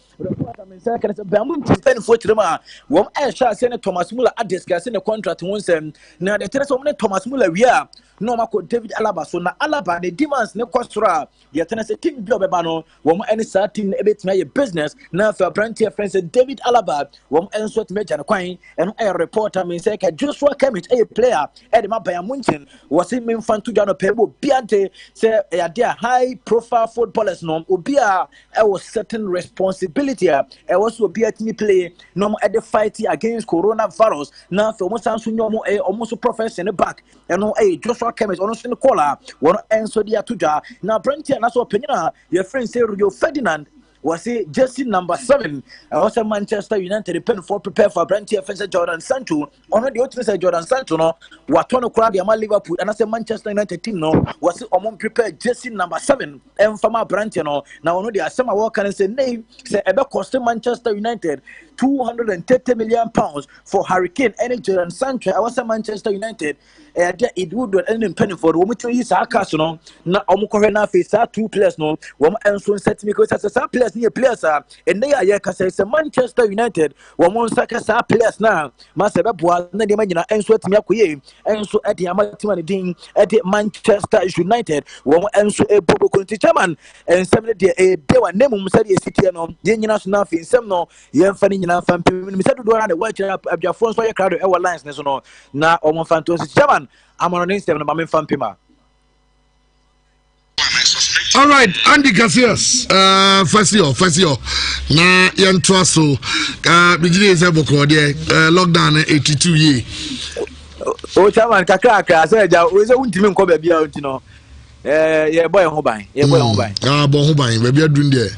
second Beamunchi pen for Trema, one air shall send Thomas Muller at discussing the contract Honsen. Now the tennis woman Thomas Muller, we are no Mako David Alaba, so na Alaba, the demands no costra, ye tennis a team job, one any certain no ebetumi aye business na fa branch friends David Alaba wom enso to meja no kwan eno aye reporter me say ka Joshua Kimmich aye player e de Bayern Munchen was in memfanto dwa no pebo biante say e ade a high profile footballers no obi a e was certain responsibility e was obi atimi play no e de fight against coronavirus na fa mo sanso nyomo e omo so profession back eno aye Joshua Kimmich ono so ne kola wono enso dia tudwa na branch na so opinion your friend say Rio Ferdinand was it jersey number 7 also Manchester United pen for prepare for branch offensive Jordan Sancho ono the ultimate say Jordan Sancho no what no crowd ya Liverpool and I say Manchester United team no was it omon prepare jersey number 7 and from our branch no now ono the asema work can say name say ebe cost Manchester United 230 million pounds for Hurricane and Jordan Sancho I was Manchester United it would do any penny for women to use our cash no na omukorena face 2 players no wom enso set me because as players near players are and they are say Manchester United wom saka sa players na ma se beboa na de magina enso atimi akoye enso e de amatima ne din e de Manchester United wom enso e bobo konti chairman ensem ne de e de wa nemum se de sitie no de nyina so na fi nsem no ye mfa ne nyina mfa mpem mi se do na de wa kira abiafo so ye crowd e wa lines ne so no na omo fanto chairman I'm on Instagram na mame fan pima. All right, Andy Casillas, first year. Na yanto so bigire ezeboko de lockdown 82 year. O chairman kakra say ja we say untimi nko ba bia untino. Ye boy ho ban. Bo ho ban, ba bia dun de.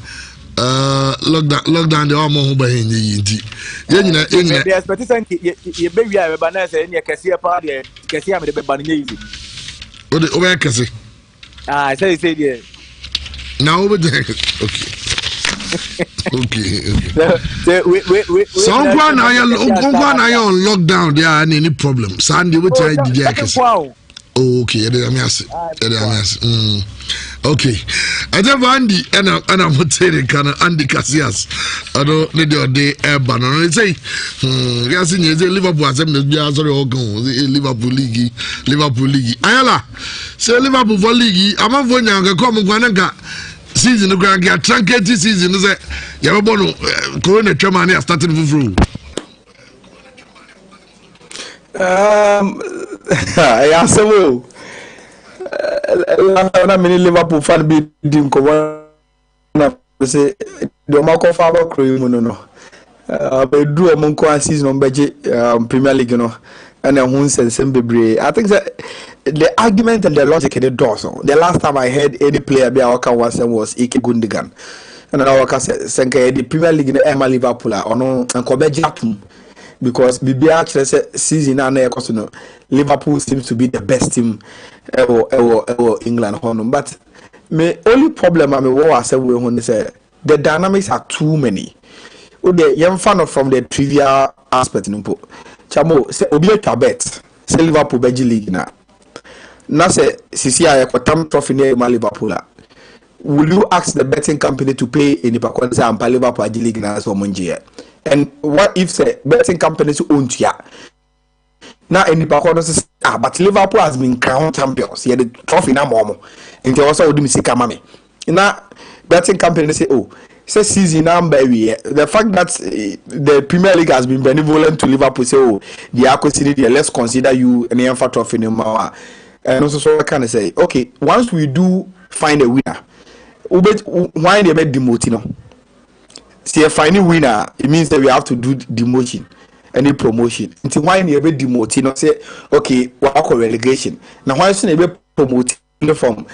Lockdown de amo ho ban yin nti. Ye nyina the expectation ye be wi a ba na say ne kese pa de kese am de be ban nye easy. O be kese. Say there. Now over there. Okay. We someone I on lockdown there any problem. Sandy we try the okay, okay. I just Andy and I'm saying can Andy Casillas. I don't need your day ban on say yes in Liverpool as sorry Liverpool League. Ayala say Liverpool for league. I'm not going to come Guananga season the grand get truncate season say you born corona chairman have started through. I answer well. Na many Liverpool fan be dim ko na say the Marco Faber crew no be do o mon ko season on beje Premier League no and who said bebre. I think that the argument and the logic in the door so the last time I heard any player be our can was Ike Gundogan and I can say the Premier League in Emma Liverpool or no and ko beje atum because BB actually season and no Liverpool seems to be the best team ever England honum. But my only problem I mean what I said we say the dynamics are too many. The young fan from the trivia aspect numpo. Chamo say obi bet say Liverpool beji league na say sisi aye kwatam trophy near Liverpool. Will you ask the betting company to pay in the Pakwasa and Liverpool beji league na so monje? And what if say betting companies own ya? Now in the Pakwasa but Liverpool has been crowned champions. He had the trophy na momo. And they also would miss Kamame. Now betting companies say say season number the fact that the Premier League has been benevolent to Liverpool say they are considered let's consider you an EFA trophy no more. And also so I can say okay once we do find a winner why they make demoting see a finding winner it means that we have to do demotion any promotion until why they make demoting say okay what relegation now why they be promoting from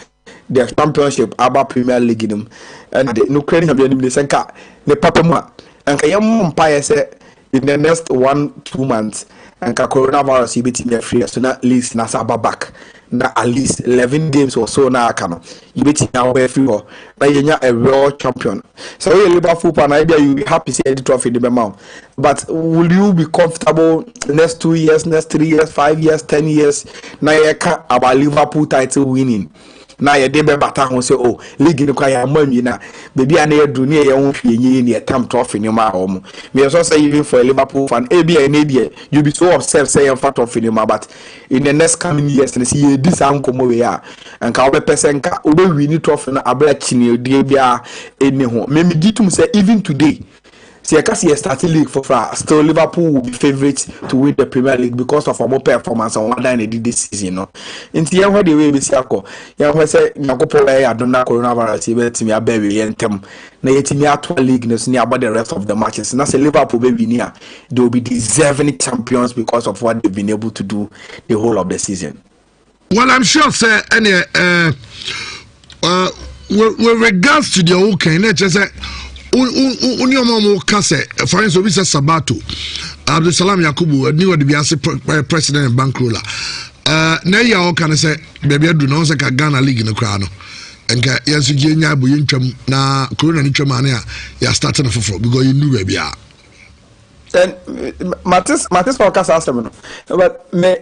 the championship about Premier League them and the no credit have been the senka the papa mo and kayam umpire say in the next 1-2 months and coronavirus be team free so na least na back na at least 11 games or so na akano you be now be free or na yenya a real champion so you Liverpool fan idea you be happy say the trophy the amount but will you be comfortable next 2 years next 3 years 5 years 10 years na about Liverpool title winning na ye de be bata ho say oh league ni kwa ya mami na baby ana ye dru ne ye ho hwe nyi ne tam trophy ni ma ho mo me so say even for a Liverpool fan you be so upset say you fat trophy ni ma but in the next coming years and see ye this ankomo we ya and ka obe person ka obe win trophy na abla chini die bia eni ho me ditum say even today see I can see a starting league for still Liverpool will be favourites to win the Premier League because of our performance on one line this season, no. In the end, where the way we see ako, yeah, we say Nyakopo I don't know coronavirus. You bet me a baby yentem. Na yet me actual league no see about the rest of the matches. Na say Liverpool baby near they will be deserving champions because of what they've been able to do the whole of the season. Well, I'm sure, sir. Any with regards to the okay, just say. Uniomo Kase, for instance, Mr. Sabato, Abdul Salam Yakubu, new the Biase president and bankroller. Now, can I say, baby, I do not say Ghana League in the crown. And yes, you na Corona Nichamania, you're starting off for because you knew baby. Then Matis podcast asked him, but me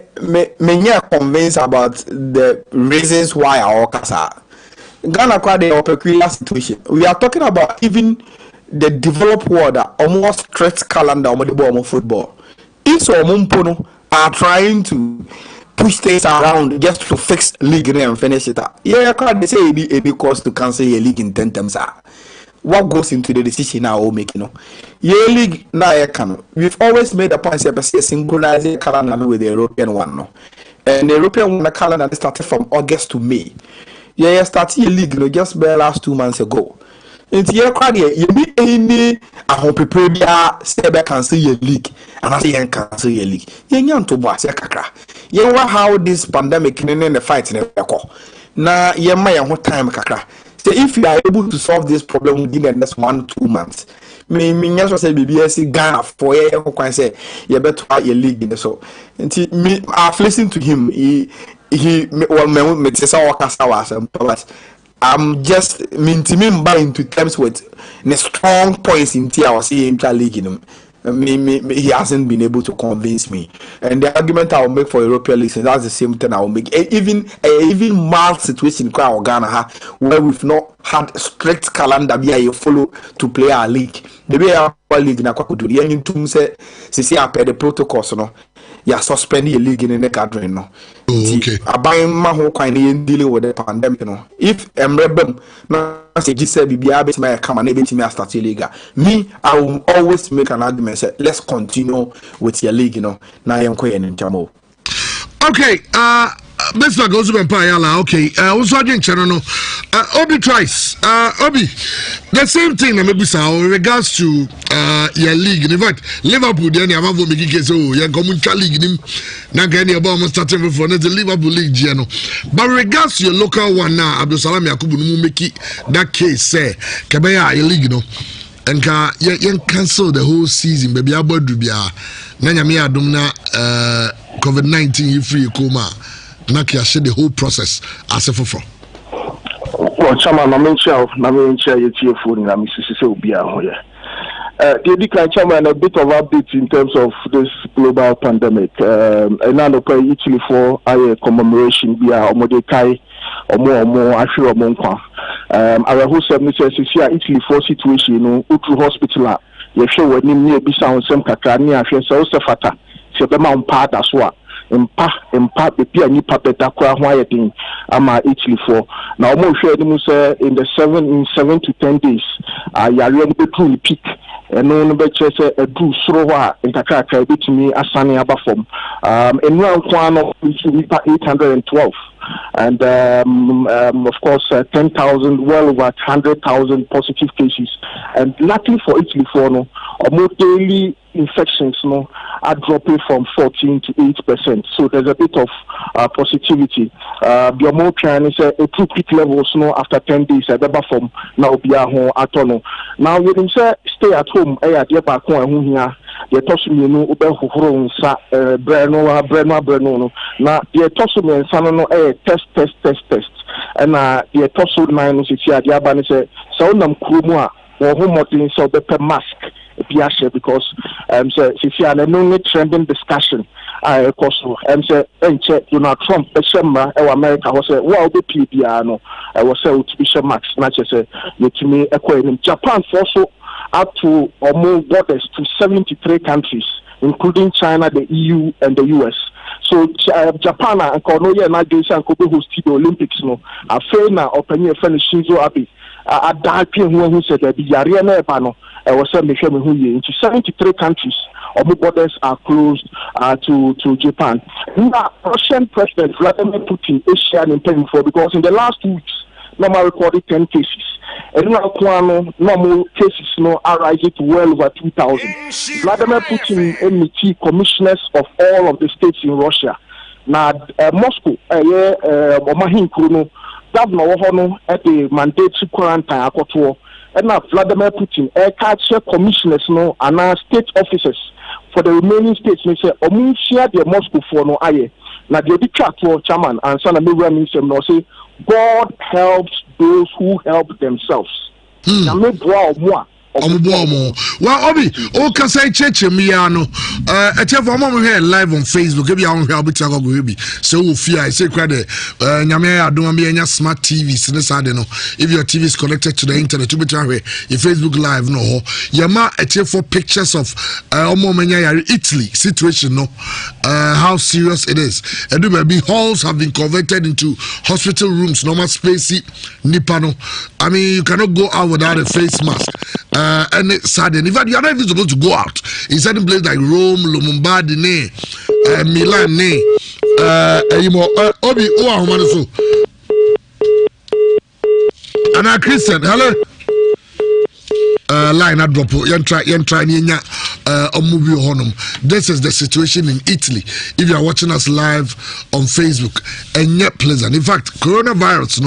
convinced about the reasons why our casa. Ghana quite a peculiar situation. We are talking about even the developed world almost strict calendar on football. If so are trying to push things around just to fix league and finish it up. Yeah, they say it cost to cancel a league in 10 terms. What goes into the decision now we make, Yeah, league now we've always made a point of synchronizing calendar with the European one, no. And the European one calendar started from August to May. Yeah, started a league just bare last 2 months ago. Into your crowd, you meet any I hope prepare stay back and see your league, and I say you cancel your league. You to boss your kakra. You know how this pandemic in the fight in the call. Now, you may have time kakra. So if you are able to solve this problem within the next 1-2 months, me just say BBS Ghana for you can say you better try your league in the so. And me, I've listened to him. He me say but I'm just mean buying to terms with the strong points in tea I was seeing league in him. He hasn't been able to convince me, and the argument I will make for European leagues, that's the same thing I will make. Even mild situation in Ghana where we've not had strict calendar you follow to play our league. The way our league na kwakudu the any to say the protocols no. You suspending a league in the gathering, no. Okay. I buy my whole kind of dealing with the pandemic, If rebel, no, say just say BBA my come and able to start a league. Me, I will always make an argument. Say, let's continue with your league, Now I'm quite in Jamo. Okay, Mr. Gozu Empire, okay. Also, I didn't channel. Obi twice. Obi, the same thing. Maybe so. In regards to your league. In fact, Liverpool. Then you have to make it so. You community league. Nagani about starting for the Liverpool league. You know. But in regards to your local one now, Abdul Salam Yakubu no make that case say, Kabaya your league, and you cancel the whole season. Baby, about to be Nanya me adumna COVID-19 free coma. Nakia said the whole process as a for. Well, Chairman, I'm in your phone and Mrs. Obia here. The decline, Chairman, a bit of update in terms of this global pandemic. And now the Italy for a commemoration via Omodekai or more, I feel Monkwa. Our whole submission is here, Italy for situation, Utru Hospital. You show what near Bissau, some Kakani, I feel so fata. So the mount part as well. Impact the Pia Nipa Peta Kwa thing ama Italy for now more share in the 7 to 10 days ya really be peak and no be chese a do srowa in kakaka bit me asani aba form in round 1 of 812 and of course 10,000 well over 100,000 positive cases and luckily for Italy for no more daily infections are dropping from 14 to 8%. So there's a bit of positivity. The more trying is a 2 peak levels after 10 days. I remember from now be at home at all. Now you can say stay at home. Dear back home here. The tossing you know ube huhuro sa breno. Now the tossing and sanono test. And the tossing 9 is here. The abani say so nam krumwa or home motin so be mask. biashe because say an only trending discussion koso say enche Donald Trump eshema e America was say wa obi pbia no was say utibisha max na say yetimi ekọ Japan also up to more borders to 73 countries including China, the EU and the US. So Japan and Korea na Jason and Kobe hosted the Olympics no afei na opanye friend Shinzo Abe adaapin who said that the yare na eba no was say me hwe me hu ye into 73 countries omo borders are closed to Japan. Now Russian President Vladimir Putin is sharing pain for because in the last 2 weeks normal recorded 10 cases. And normal cases are rising to well over 2,000. Vladimir Putin MET commissioners of all of the states in Russia. Now Moscow, Omahin Kuno, Governor Wohono at the mandatory quarantine akoto. And now Vladimir Putin catch commissioners and state officers for the remaining states. They say share the Moscow for no aye. Now the dictator chairman and son of minister no say God helps those who help themselves. Well, Obi, o kasa cheche mi ya no. Etiafo mo here live on Facebook. Ebi a hwe abiti agogo ebi. So wo fi I say crade nyame ya adom me nya smart TVs ne sade no. If your TV is connected to the internet, you be hwe your Facebook live no ho. Yama etiafo pictures of omo menya ya Italy situation no. How serious it is. Edu baby halls have been converted into hospital rooms, normal spacey nipa no. I mean, you cannot go out without a face mask. And it's sad. In fact, you are not even supposed to go out in certain places like Rome, Lombardy, Milan, Obi, so. And I Christian, hello. Line at drop. Try movie honum. This is the situation in Italy. If you are watching us live on Facebook, and yet pleasant. In fact, coronavirus,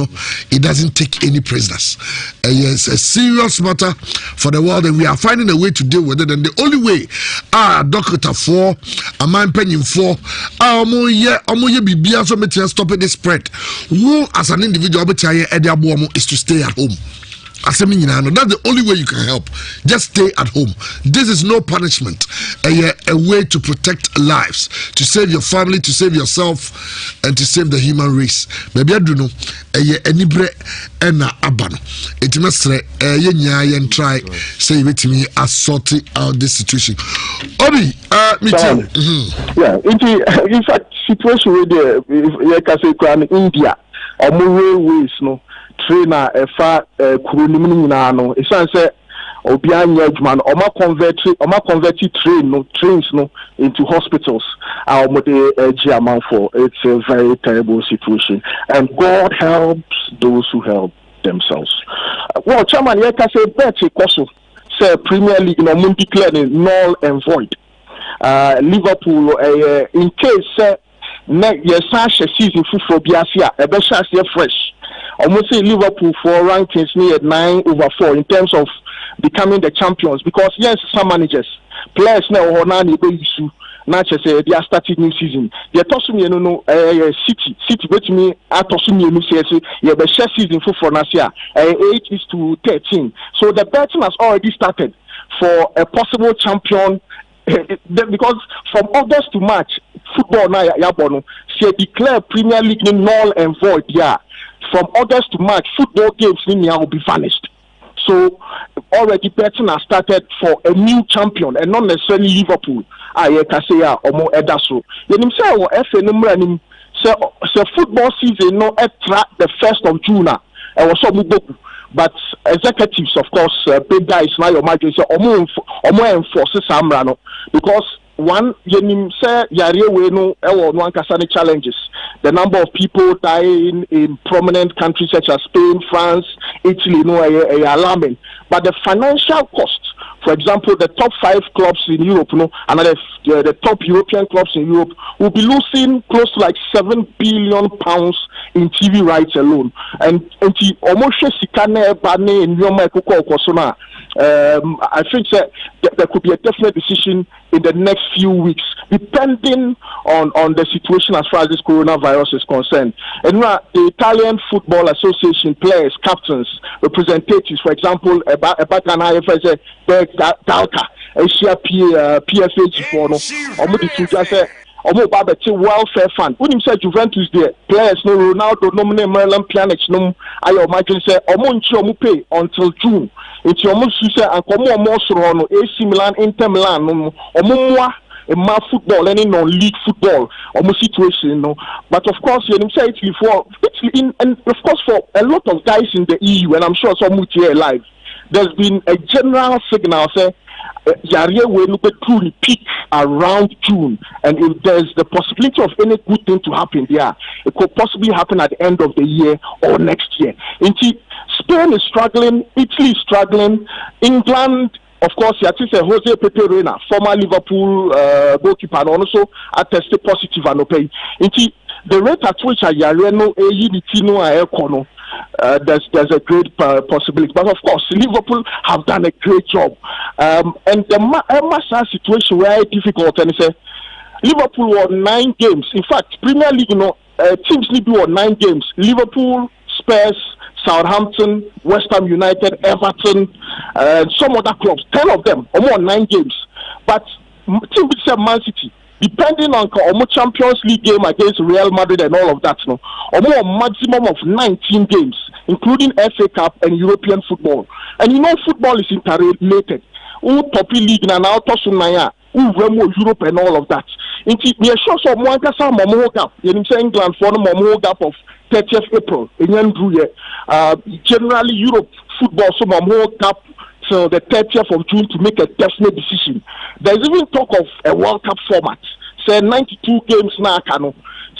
it doesn't take any prisoners. It's a serious matter for the world, and we are finding a way to deal with it. And the only way, Doctor for, a man penning for, bibia so metia stopping the spread. Who as an individual is to stay at home. That's the only way you can help. Just stay at home. This is no punishment. A way to protect lives, to save your family, to save yourself, and to save the human race. Maybe I don't know. Enibre ena abano. It must try say with me as sorting out this situation. Obi, me too. Yeah, in fact, situation with like I say, India, or more ways, no. Trainer efa kuronimu nyina no esan say obi anya adwuma no convert trains into hospitals for it's a very terrible situation, and God helps those who help themselves. Well, chairman, you can say better question. Say Premier League mun declare null and void. Liverpool in case yes season for biasia e fresh. Almost say Liverpool for rankings near 9/4 in terms of becoming the champions, because yes, some managers, players now or issue not just they are starting new season. They are tossing City bet me are tossing new season. Yeah, the share season for Nasia 8-13. So the betting has already started for a possible champion. Because from August to March, football now yabono she declare Premier League null and void. Yeah. From August to March, football games will be vanished. So already betting has started for a new champion, and not necessarily Liverpool. I can say omo edaso. Yenim say wo FA numra say football season no attract the 1st of June. E was so muboku. But executives, of course, big guys now your margin say omo enforce samra no, because one yenim say yare we no one kasane challenges. The number of people dying in prominent countries such as Spain, France, Italy, alarming. But the financial cost, for example, the top 5 clubs in Europe, and the top European clubs in Europe will be losing close to like £7 billion in TV rights alone. And almost I think that there could be a definite decision in the next few weeks, depending on the situation as far as this coronavirus is concerned. And the Italian Football Association players, captains, representatives, for example, Dalka, Asia PFH for no omo di tu just say omo ba be welfare fund unim say Juventus there players no Ronaldo no me Merlin Pjanic no ayo imagine say omo nchi omo pay until June it's omo su say ankomo omo soro no AC Milan Inter Milan no omo moa ma football any non-league football almost situation no but of course you say Italy for Italy and of course for a lot of guys in the EU and I'm sure some will here live there's been a general signal say Yariye will look at truly peak around June and if there's the possibility of any good thing to happen there it could possibly happen at the end of the year or next year. Spain is struggling, Italy is struggling, England. Of course, you see Jose Pepe Reina, former Liverpool goalkeeper, and also attested positive and okay. The rate at which Ayareno, Eyinitino, Aekono, there's a great possibility. But of course, Liverpool have done a great job. And the Massa situation were difficult. And say Liverpool won 9 games. In fact, Premier League, teams need to won 9 games. Liverpool, Spurs, Southampton, West Ham United, Everton, some other clubs, 10 of them, almost 9 games. But team said Man City, depending on Champions League game against Real Madrid and all of that, almost a maximum of 19 games, including FA Cup and European football. And football is interrelated. Topi League now Tosunaya, Europe and all of that. We are sure some one gap. England for the gap of 30th April. Generally, Europe football so more gap till the 30th of June to make a definite decision. There's even talk of a World Cup format. Say 92 games now,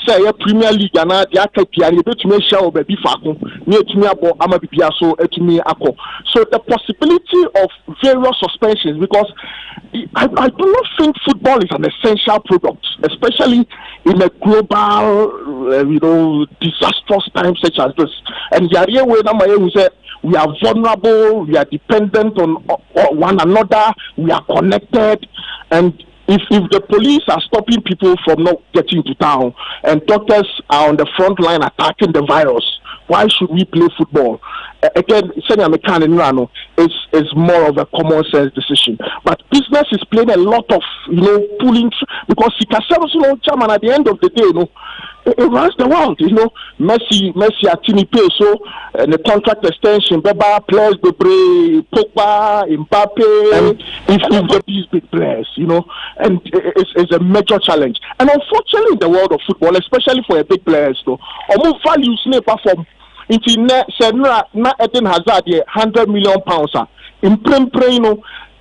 say a Premier League and the Akapian, you bet me shall be Fako, near to me about Amabiaso, etumi Ako. So the possibility of various suspensions, because I do not think football is an essential product, especially in a global, disastrous time such as this. And Yariye Wenamaye said, we are vulnerable, we are dependent on one another, we are connected, and if the police are stopping people from not getting to town and doctors are on the front line attacking the virus, why should we play football? Again, it's more of a common sense decision. But business is playing a lot of pulling because chairman at the end of the day, it runs the world, Messi at Tini Pay, so the contract extension, Beba players, Pogba, Mbappe, if these big players, and it's a major challenge. And unfortunately, in the world of football, especially for a big players, almost values never from Eden Hazard £100 million. In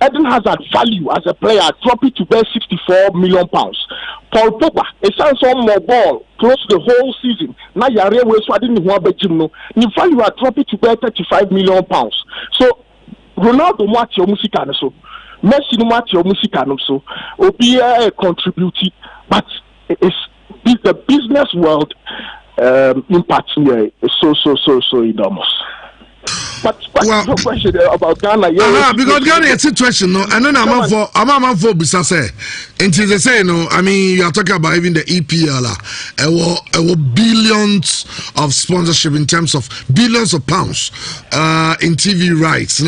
Eden Hazard value as a player drop it to bear £64 million. Paul Pogba, a sounds on more ball close to the whole season. Now Yare was so I didn't want to know. The value are drop it to bear £35 million. So Ronaldo match your music and so Messi no match your music and so Obia contributed, but it's the business world impact here is so enormous. But no question about Ghana. Because Ghana is a situation, no, and then I'm for Bissase. And they say, no, I mean, you are talking about even the EPL, billions of sponsorship in terms of billions of pounds in TV rights. And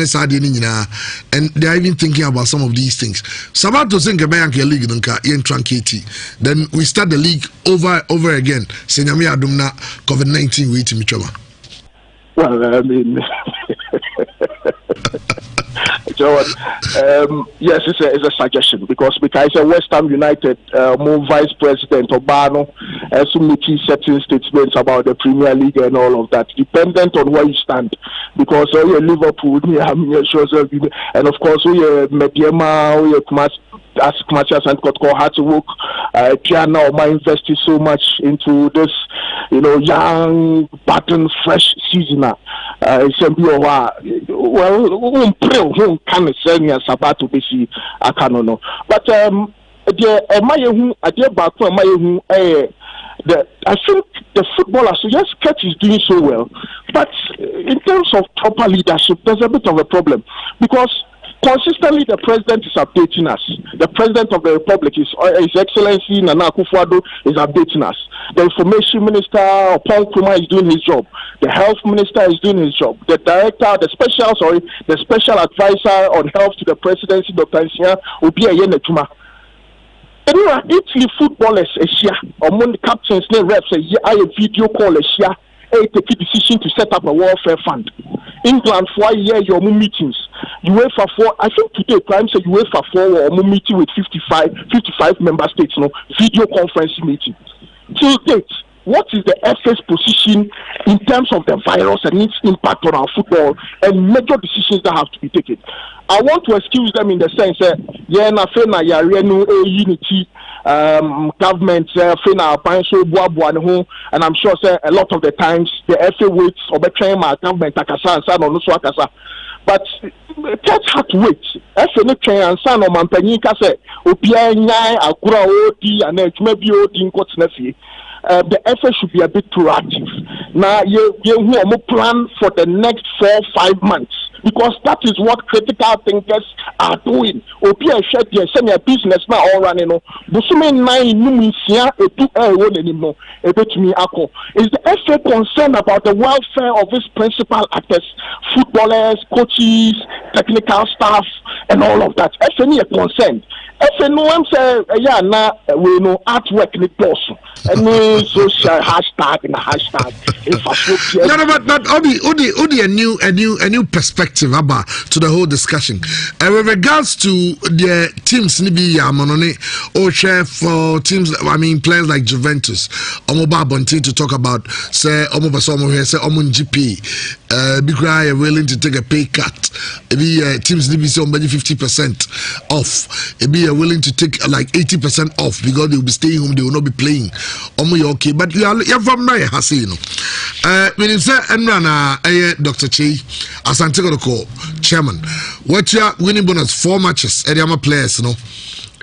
they are even thinking about some of these things. Sabato think about the league, then we start the league over again. Senyami Adumna COVID-19 waiting Michoma. Well, I mean, yes, it's a suggestion because a West Ham United Vice President Obano making certain statements about the Premier League and all of that, dependent on where you stand. Because you're Liverpool, and of course you're Mediema, you're as much as and had to work. Piano might invested so much into this, young, button, fresh season. Well, can say me Sabato besi akanono. But I think the football association is doing so well, but in terms of proper leadership, there's a bit of a problem because Consistently, the president is updating us. The president of the republic is His Excellency Nana Akufo-Addo is updating us. The information minister Paul Kuma is doing his job. The health minister is doing his job. The special advisor on health to the presidency, Dr. Nhyira, Obi Ayenetuma. Anyway, Italy footballers among the captains and reps a video call take a decision to set up a welfare fund. England for a year your meetings. UEFA for I think today Prime said UEFA for a meeting with 55 member states, video conference meeting. Till date, what is the FA's position in terms of the virus and its impact on our football and major decisions that have to be taken? I want to excuse them in the sense that unity government and I'm sure a lot of the times the FA waits or my government but that's hard to wait. FA no train and son or Mampany Kase Opia Akura Odi and maybe Odi in Kotnefi. The FA should be a bit proactive. Now, you plan for the next 4-5 months because that is what critical thinkers are doing. Opia shed the semi business now all running. Busume 9 numisia etu anymore. Ebetumi ako. Is the FA concerned about the welfare of its principal actors, footballers, coaches, technical staff, and all of that? FA is concerned. FA no one say we know artwork ni person. Any social hashtag in a hashtag. But Odi a new perspective about to the whole discussion. With regards to the teams nibi Yamonone or share for teams, I mean players like Juventus, Omoba Bonti to talk about say Omoba Somo here, say Omun GP, Bigrai are willing to take a pay cut. Maybe teams nibi say 50% off. Maybe are willing to take like 80% off because they will be staying home, they will not be playing. Okay, but you're from my Hasino. When you say Enrana, Dr. Chi, Asante Kodoko, chairman, what you are winning bonus 4 matches, Ediama players,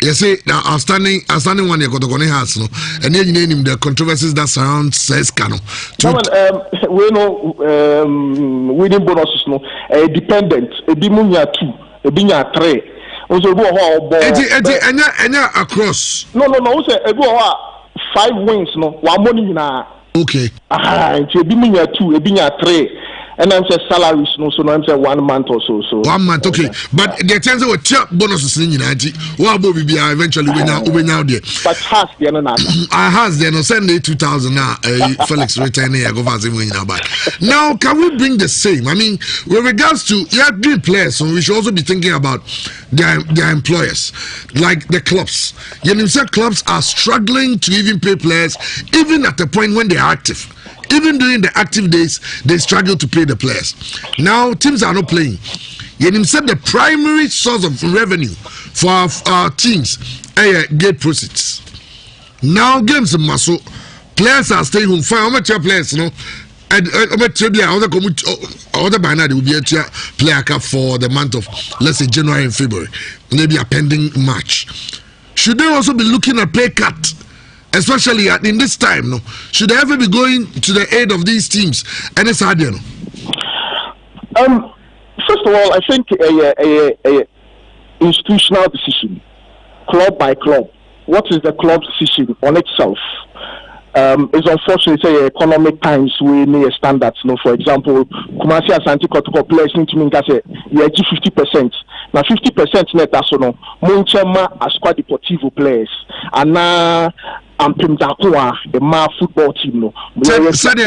you see, now outstanding one you got the house, and then you name him the controversies that surround says Kano. We know winning bonuses, dependent, a bimunya 2, a binya 3. Also, go across. No, say a go 5 wins, 1 money na. Okay. It's a binya 2, a binya 3. And I'm saying salaries, so I'm saying 1 month or so. 1 month, okay. But the chance of chap bonuses in United, what will be eventually win out there? But has the other I has the send 2,000 now. Felix returning, I go fast in now back. Now, can we bring the same? I mean, with regards to dream players, so we should also be thinking about their employers, like the clubs. Said clubs are struggling to even pay players, even at the point when they are active. Even during the active days, they struggle to pay the players. Now, teams are not playing. Yenim said the primary source of revenue for our teams are gate proceeds. Now, games in muscle, players are staying home. Fine, how much your players, and other by now they will be a player cap for the month of, let's say, January and February, maybe a pending March. Should they also be looking at pay cut? Especially in this time, should they ever be going to the aid of these teams? And it's hard, First of all, I think a institutional decision, club by club. What is the club's decision on itself? It's unfortunately economic times we need standards. For example, Kumasi Asante Kotoko players need to mean that 50%. Now 50% net that's no. Munchema Asqua Deportivo players and now Ampim Dakua, the Ma football team. Said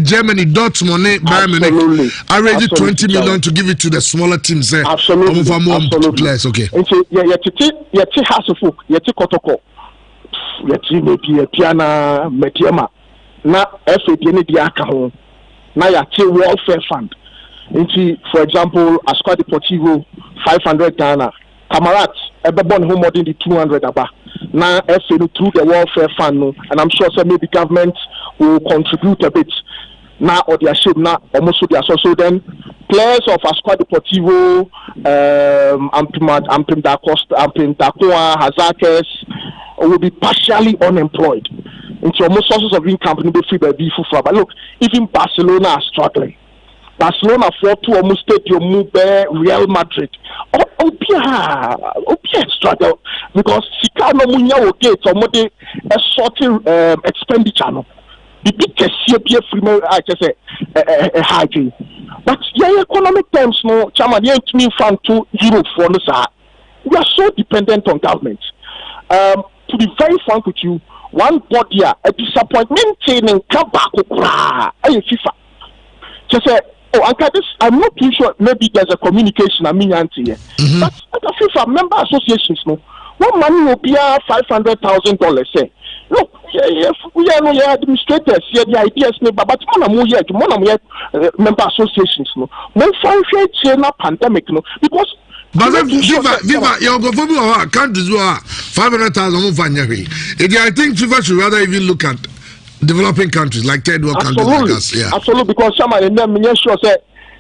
Germany, Dortmund, Bayern Munich. I raised 20 million to give it to the smaller teams. Absolutely. Players, okay. Yeti Hasofu, Yeti Kotoko. Yeti maybe Piana Metiema. Na FAPN Diaka home. Na Yati welfare fund. For example, Asqua Deportivo 500 Ghana. Camarats, everyone who more than the 200 aba. Now, through the welfare fund, and I'm sure some maybe government will contribute a bit. Now, or their shape now, almost their so then players of Asqua Deportivo, Ampim Dakoa, Hazakes will be partially unemployed. Into almost sources of income, be free by but look, even Barcelona are struggling. Barcelona for to almost stadium move Real Madrid. Obia struggle because Sikano Munya will get some a sorting expenditure. No. The big CPF free I just say a hygiene. But yeah, economic terms no chairman to me from to Europe for no sir. We are so dependent on government. To be very frank with you, one body a disappointment in Kabako FIFA. Just say, I'm not too sure. Maybe there's a communication. I mean, here, but FIFA member associations, no, one money will be $500,000. Say, look, we are no administrators. Yeah, the ideas, but member associations, no, no financial pandemic, no, because. But FIFA, your government countries who are 500,000 over Nyeri. I think FIFA should rather even look at developing countries like third world countries like us. Yeah, absolutely. Because someone in them, sure say,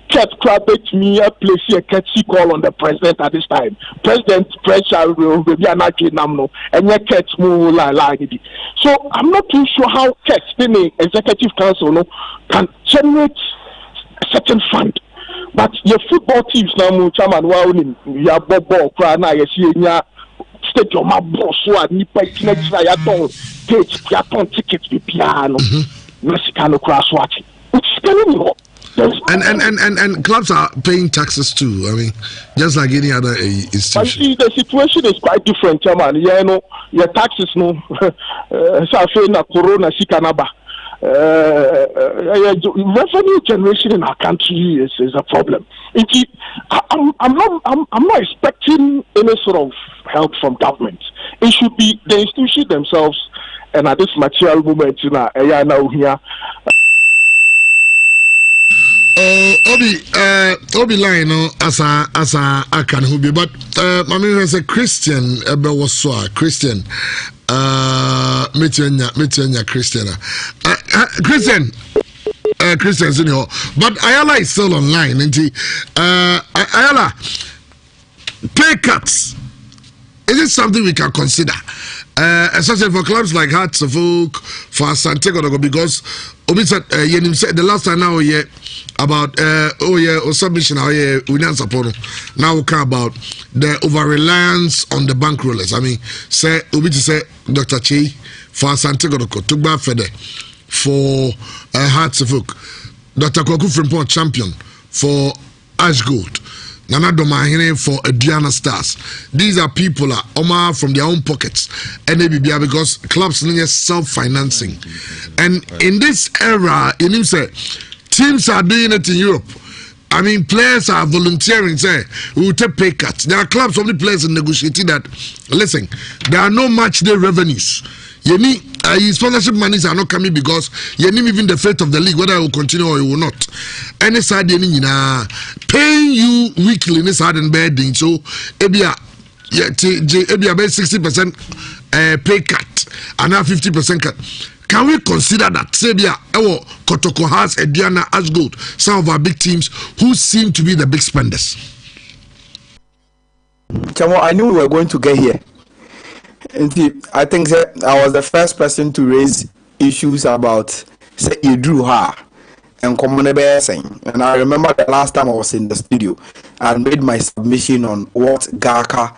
Cat Crabbe me a place here, Catchy call on the president at this time. President pressure will be an namno, and yet Cats move like it. So I'm not too sure how Cats, the executive council, no, can generate a certain fund. But your football teams now, chairman, you have ball cry now. You see, stadium, my boss, so I need to next year. I don't take tickets to piano. Mexican cross watching. And clubs are paying taxes too. I mean, just like any other institution. But see, the situation is quite different, chairman. Yeah, no, your taxes, no. So na corona, sikanaba. Revenue generation in our country is a problem. I'm not expecting any sort of help from government. It should be the institutions themselves, and at this material moment, now here. Obi line no as I can who be, but I mean as a Christian was so Christian Metianya Christian Christians in here, but Ayala is still online, and Ayala pay cuts. Is it something we can consider? Especially for clubs like Hearts of Oak, for Santiago, because Obi said the last time now about submission we didn't support. Now we care about the over reliance on the bankrollers. I mean, say Obi to say Dr. Chi for Santiago took back for Hearts of Oak, Dr. Kwaku Frimpong champion for Ash Gold. Nana Domahine for Adriana Stars. These are people Omar from their own pockets, and ABBA because clubs need self-financing. And in this era, in him say, teams are doing it in Europe. I mean, players are volunteering. Say we will take pay cuts. There are clubs, some of the players negotiating that. Listen, there are no match day revenues. You need sponsorship monies are not coming because you need even the fate of the league, whether it will continue or it will not. Any side paying you weekly in this hard and bedding. So ebia 60% pay cut and now 50% cut. Can we consider that Sebia Kotoko has Ediana Asgold, some of our big teams who seem to be the big spenders? Chamo, I knew we were going to get here. I think that I was the first person to raise issues about say you drew her and common saying. And I remember the last time I was in the studio and made my submission on what GACA,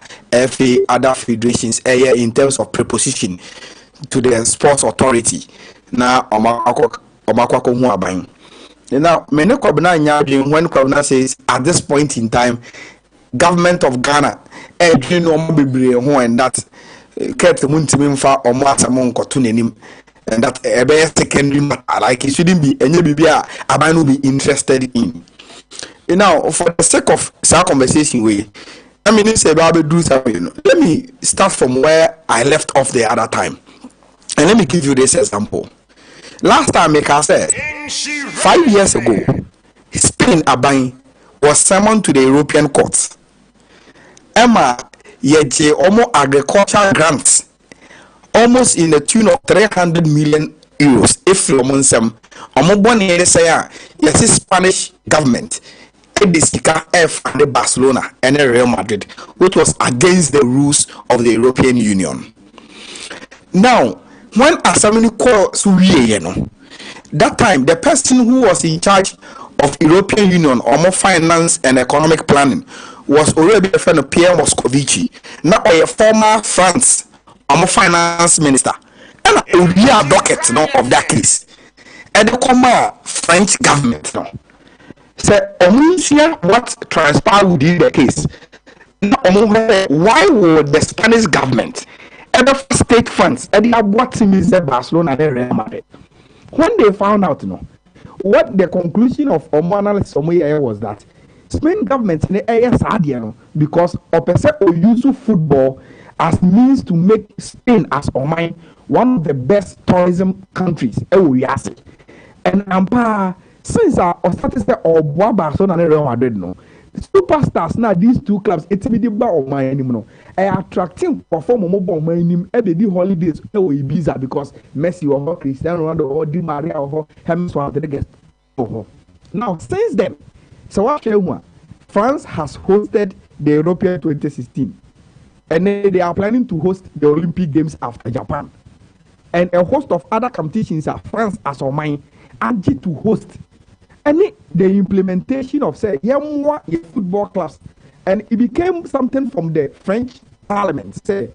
FA, other federations in terms of preposition to the sports authority. Now now many when Kwabena says at this point in time, government of Ghana and that kept the Muntiminfa or Matamon Cotunim, and that a secondary matter like it shouldn't be any BBA I might be interested in. Now, for the sake of our conversation, I mean, it's about do something. Let me start from where I left off the other time, and let me give you this example. Last time, I said 5 years ago, Spain Abang was summoned to the European courts. Emma Yeje almost agricultural grants almost in the tune of 300 million euros. If Lomonsam, Omoboni say yes, Spanish government, Edisika F and the Barcelona and the Real Madrid, which was against the rules of the European Union. Now, when Asamini called Suriye, that time the person who was in charge of European Union or finance and economic planning was already a friend of Pierre Moscovici, now a former France finance minister, and we are docket no of that case. And the French government no. Say what transpired within the case. Why would the Spanish government and the state funds and what means Barcelona and Real Madrid? When they found out, what the conclusion of analysis was that Spain government in the area because or use football as means to make Spain as one of the best tourism countries. And since I started to say Barcelona and Real Madrid superstars now these two clubs it's be the bar of my anymore. Attracting perform mobile minim every holidays Ibiza because Messi or Cristiano Ronaldo or Di Maria or Hemsworth the guest. Now since then, so what France has hosted the European 2016 and they are planning to host the Olympic Games after Japan. And a host of other competitions are France as or mine agreed to host. And the implementation of say football clubs, and it became something from the French Parliament. Say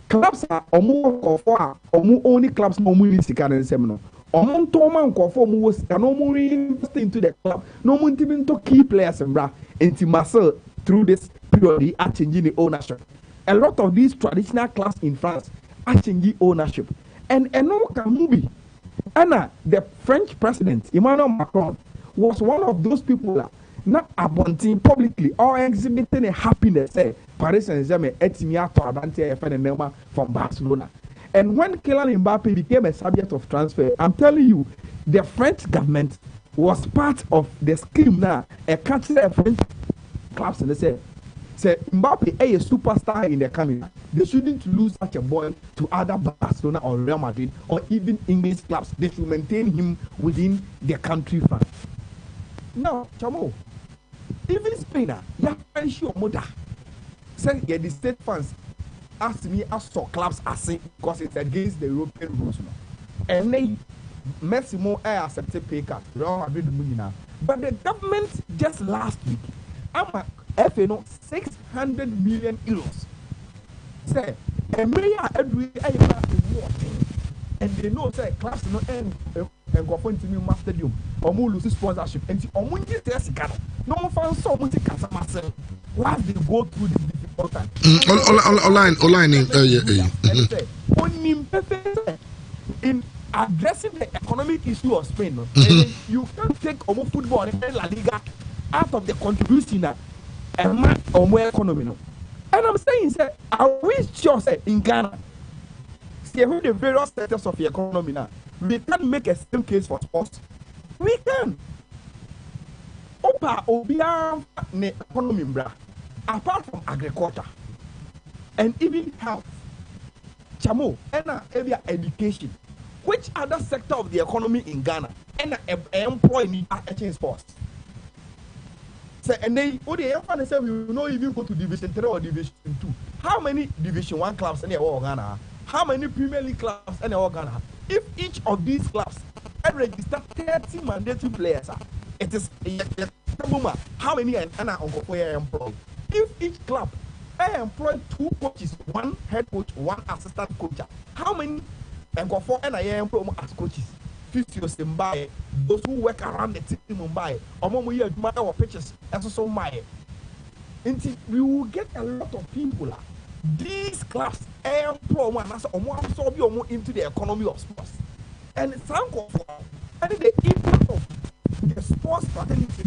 clubs are only clubs no more in seminar. Invest into the club. No more even to key players and into muscle through this period are changing the ownership. A lot of these traditional clubs in France are changing ownership. And no can movie. Anna, the French president Emmanuel Macron was one of those people not abundant publicly or exhibiting a happiness. Paris Saint-Germain from Barcelona. And when Kylian Mbappe became a subject of transfer, I'm telling you, the French government was part of the scheme now. A country of French clubs and they say Mbappe a superstar in the coming. They shouldn't lose such a boy to other Barcelona or Real Madrid or even English clubs. They should maintain him within their country fund. Now, Chamo, even Spain, you are sure mother. Say the state fans asked me as for clubs as because it's against the European rules. And they Massimo I accepted pay cut. But the government just last week, I'm a 600 million euros. Say, and we are every and they know say clubs no end and go for into master stadium or more lose sponsorship and or mun get this car no fan so much customer say why they go through the difficult time online in addressing the economic issue of Spain you can't take football and La Liga out of the contribution or more economy and I'm saying say are we sure say in Ghana when the various sectors of the economy now, we can make a same case for sports. We can. Obia economy apart from agriculture and even health, Chamo, and education. Which other sector of the economy in Ghana and employ need at sports? So, and they say we will not even go to Division 3 or Division 2. How many Division 1 clubs in the world Ghana? How many Premier League clubs in the Ghana? If each of these clubs register 30 mandatory players, it is how many employ? If each club employ 2 coaches, 1 head coach, 1 assistant coach, how many employ as coaches? Physios in Mumbai, those who work around the team in Mumbai, or our pitches, and so my. We will get a lot of people. These clubs employ one as into the economy of sports. And it's and the impact of the sports fraternity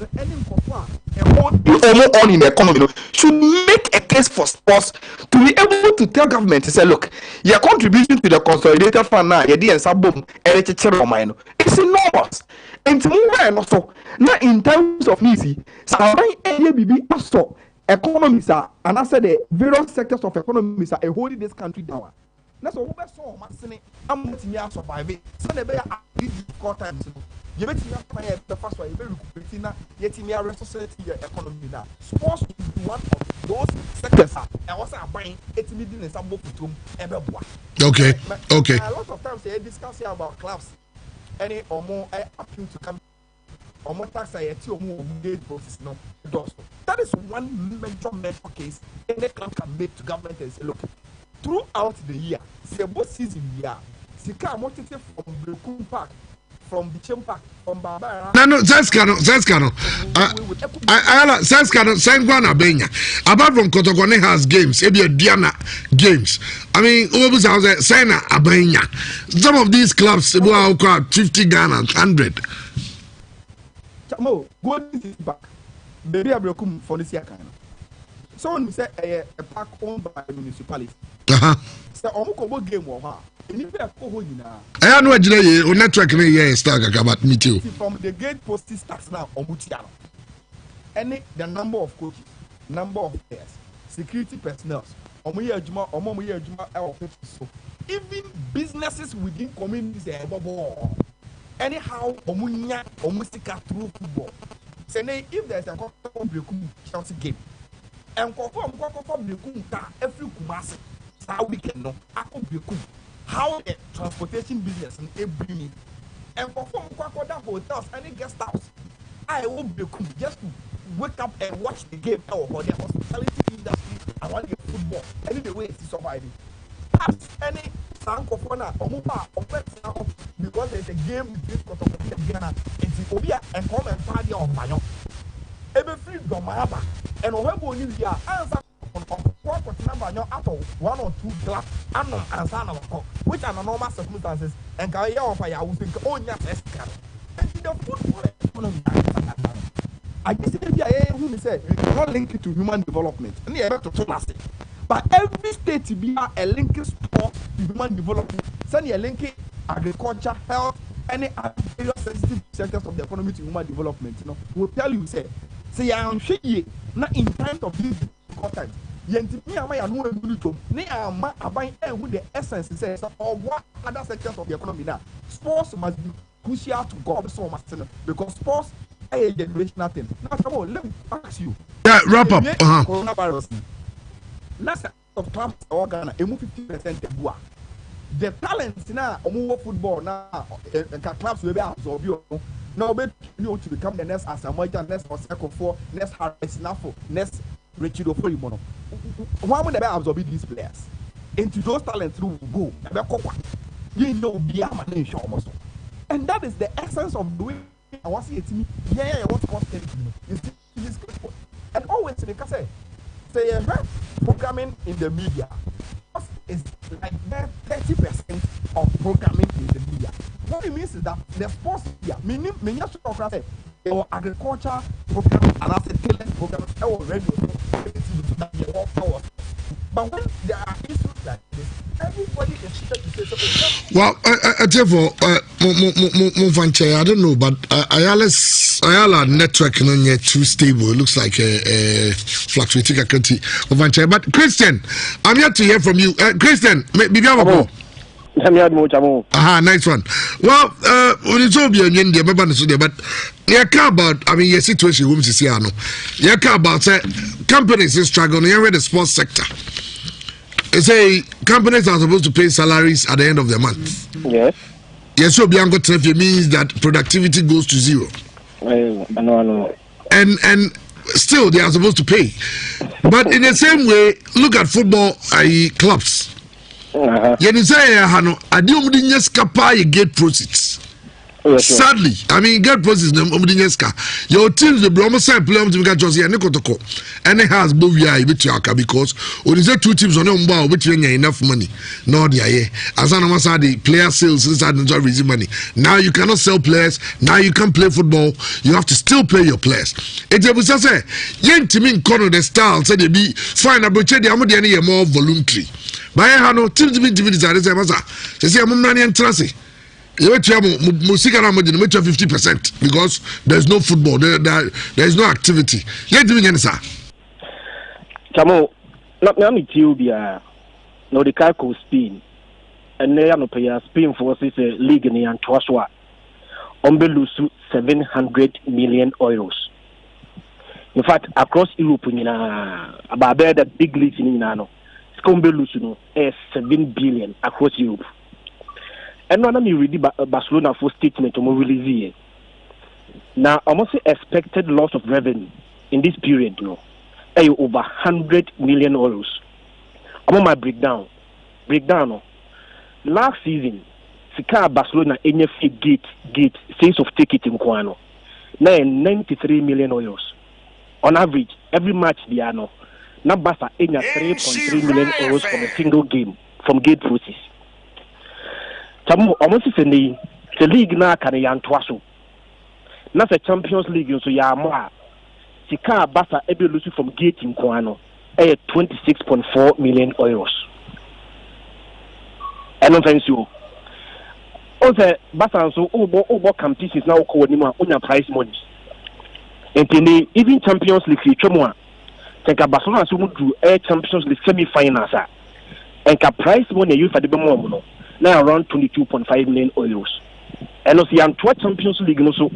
on in the economy should make a case for sports to be able to tell government to say, look, your contribution to the consolidated fund now, your DNS boom, it's enormous. And to move on also, now in terms of easy, so also economies are, and I said the various sectors of economies are holding this country down. That's what we saw. I'm not here surviving. So the better difficult times. You bet you have the first one. You very quickly yet in your resources your economy now. Sports is one of those sectors. And what's buying 80 million in some book to everyone. Okay. Okay. A lot of times they discuss here about clubs. Any or more appeal to come. almost tax I gate process no does. That is one major case any club can make to government and say, look, throughout the year, say both season year, Sika motive from Brekun Park, from Bicham Park, from Barbara. No, Saskano. Saskano, Sangwana Benya. Apart from Kotokone has games, Ebia Diana games. I mean, Obus House, Sena Abenya. Some of these clubs, will crowd 50 Ghana, 100. Chamo, go back. Baby, I broke for this year. So, we say a park owned by the municipality. So, Omuko game or I know what you network me start about me too. From the gate post starts now Omutiano. Any the number of coaches, number of players, security personnel, so even businesses within communities anyhow omunya omusika through football. Say if there's a Chelsea game and every Kumasi how we can know how the transportation business and every and perform hotels any guest house. I will be just to wake up and watch the game or the hospitality industry. I want to get football any the way it's surviving. Perhaps any Sankofona or Mupa or because there's a game between Ghana and Zikobia and come and party on Mayon. Every free Domaba and Ohebo New Year answer on out of 1 or 2 glass which are normal circumstances and can of fire will think oh yes and the football economy. I guess who said you cannot link it to human development and you have to plastic. But every state to be a link sport to human development, send a link agriculture, health, any various sensitive sectors of the economy to human development, will tell you say I am shaky not in times of this difficult times. Yentimi ama ya no emu to ne ama aban ehu the essence says or what other sectors of the economy now sports must be crucial to go so much because sports are a generational thing. Now come on, let me ask you. Yeah, wrap up. Coronavirus. Last of clubs or Ghana, 50% the talents now football now clubs will be absorbed you now bet you to become the next Asamoah, next Oseko 4, next Harris Nafo, next Richard Oforibono. Why would they absorb these players? Into those talents will go. You know, be a man almost. And that is the essence of doing. I want to say to me, I want to constantly. And always they can say programming in the media is like 30% of programming in the media. What it means is that the sports media, meaning or agriculture program and as a talent program or radio. But when there are issues like this, everybody is to say something. Well, therefore, I don't know, but Ayala network is too stable. It looks like a fluctuating activity of Vanchaya. But Christian, I'm here to hear from you. Christian, maybe you have a call. Nice one. Well, when it's all being in the but you care about, I mean, your situation, you care about companies is struggling, you're in the sports sector. They say companies are supposed to pay salaries at the end of the month. Yes. Yes, so Bianco Trefi means that productivity goes to zero. I know. And still, they are supposed to pay. But in the same way, look at football clubs. You say, I don't get proceeds. Sadly, I mean, get proceeds. Your teams, the Bromosa play to get Josie and Nicotoko. And it has Bovia because when you say 2 teams on your bar, which you enough money. No, the as an the player sales inside the raising money. Now you cannot sell players. Now you can't play football. You have to still pay your players. It was say, yen to me, corner the style said they be fine. I'm more voluntary. But I have no teams to be divided. They say, I'm money and trust. You have 50% because there's no football, there's no activity. You're doing anything, sir. Chamo, not me to be no the Kako Spain, and they are no pay Spain forces a league in Antwaswa. Ombelusu 700 million euros. In fact, across Europe, about the big leagues in Nano, Scombelusu is 7 billion across Europe. And when I read Barcelona for statement to release Now, almost expected loss of revenue in this period, you know, over 100 million euros. I'm on my breakdown. No. Last season, Sika Barcelona NFA gate sales of ticket in Kwano. Now 93 million euros. On average, every match they are no. Now Barca enya 3.3 million euros from a single game from gate process. Tamu almost say the league na kan yan twaso. Na the Champions League so ya mo a Sika Barca ebe lose from gate in Kwano. 26.4 million euros. And offense you. Also, Barca so over competitions now call anymore on your prize money. And even Champions League, Chomwa, take a Barcelona so to a Champions League semi-finals. And the prize money you for the moment now around 22.5 million euros. And also, the Antwerp Champions League also,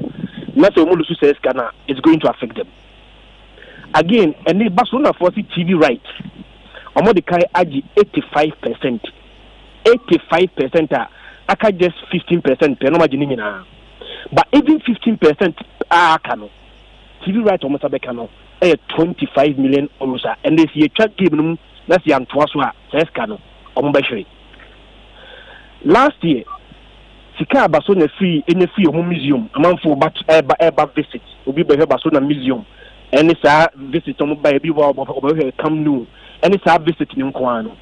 not the Molusu says Ghana is going to affect them. Again, and the Barcelona for the TV right, Omodikai Aji 85%. 85%. Aka just 15%. But even 15% Akano. TV right almost a becano. 25 million euros. And this year, chat game them. That's the Antwaswa. Says Kano. Ombashiri. Last year, Sika Barcelona free in the free museum. Among for back visit. Will be by Barcelona museum. And it's a visit on by people come new. And it's a visit in Kwano.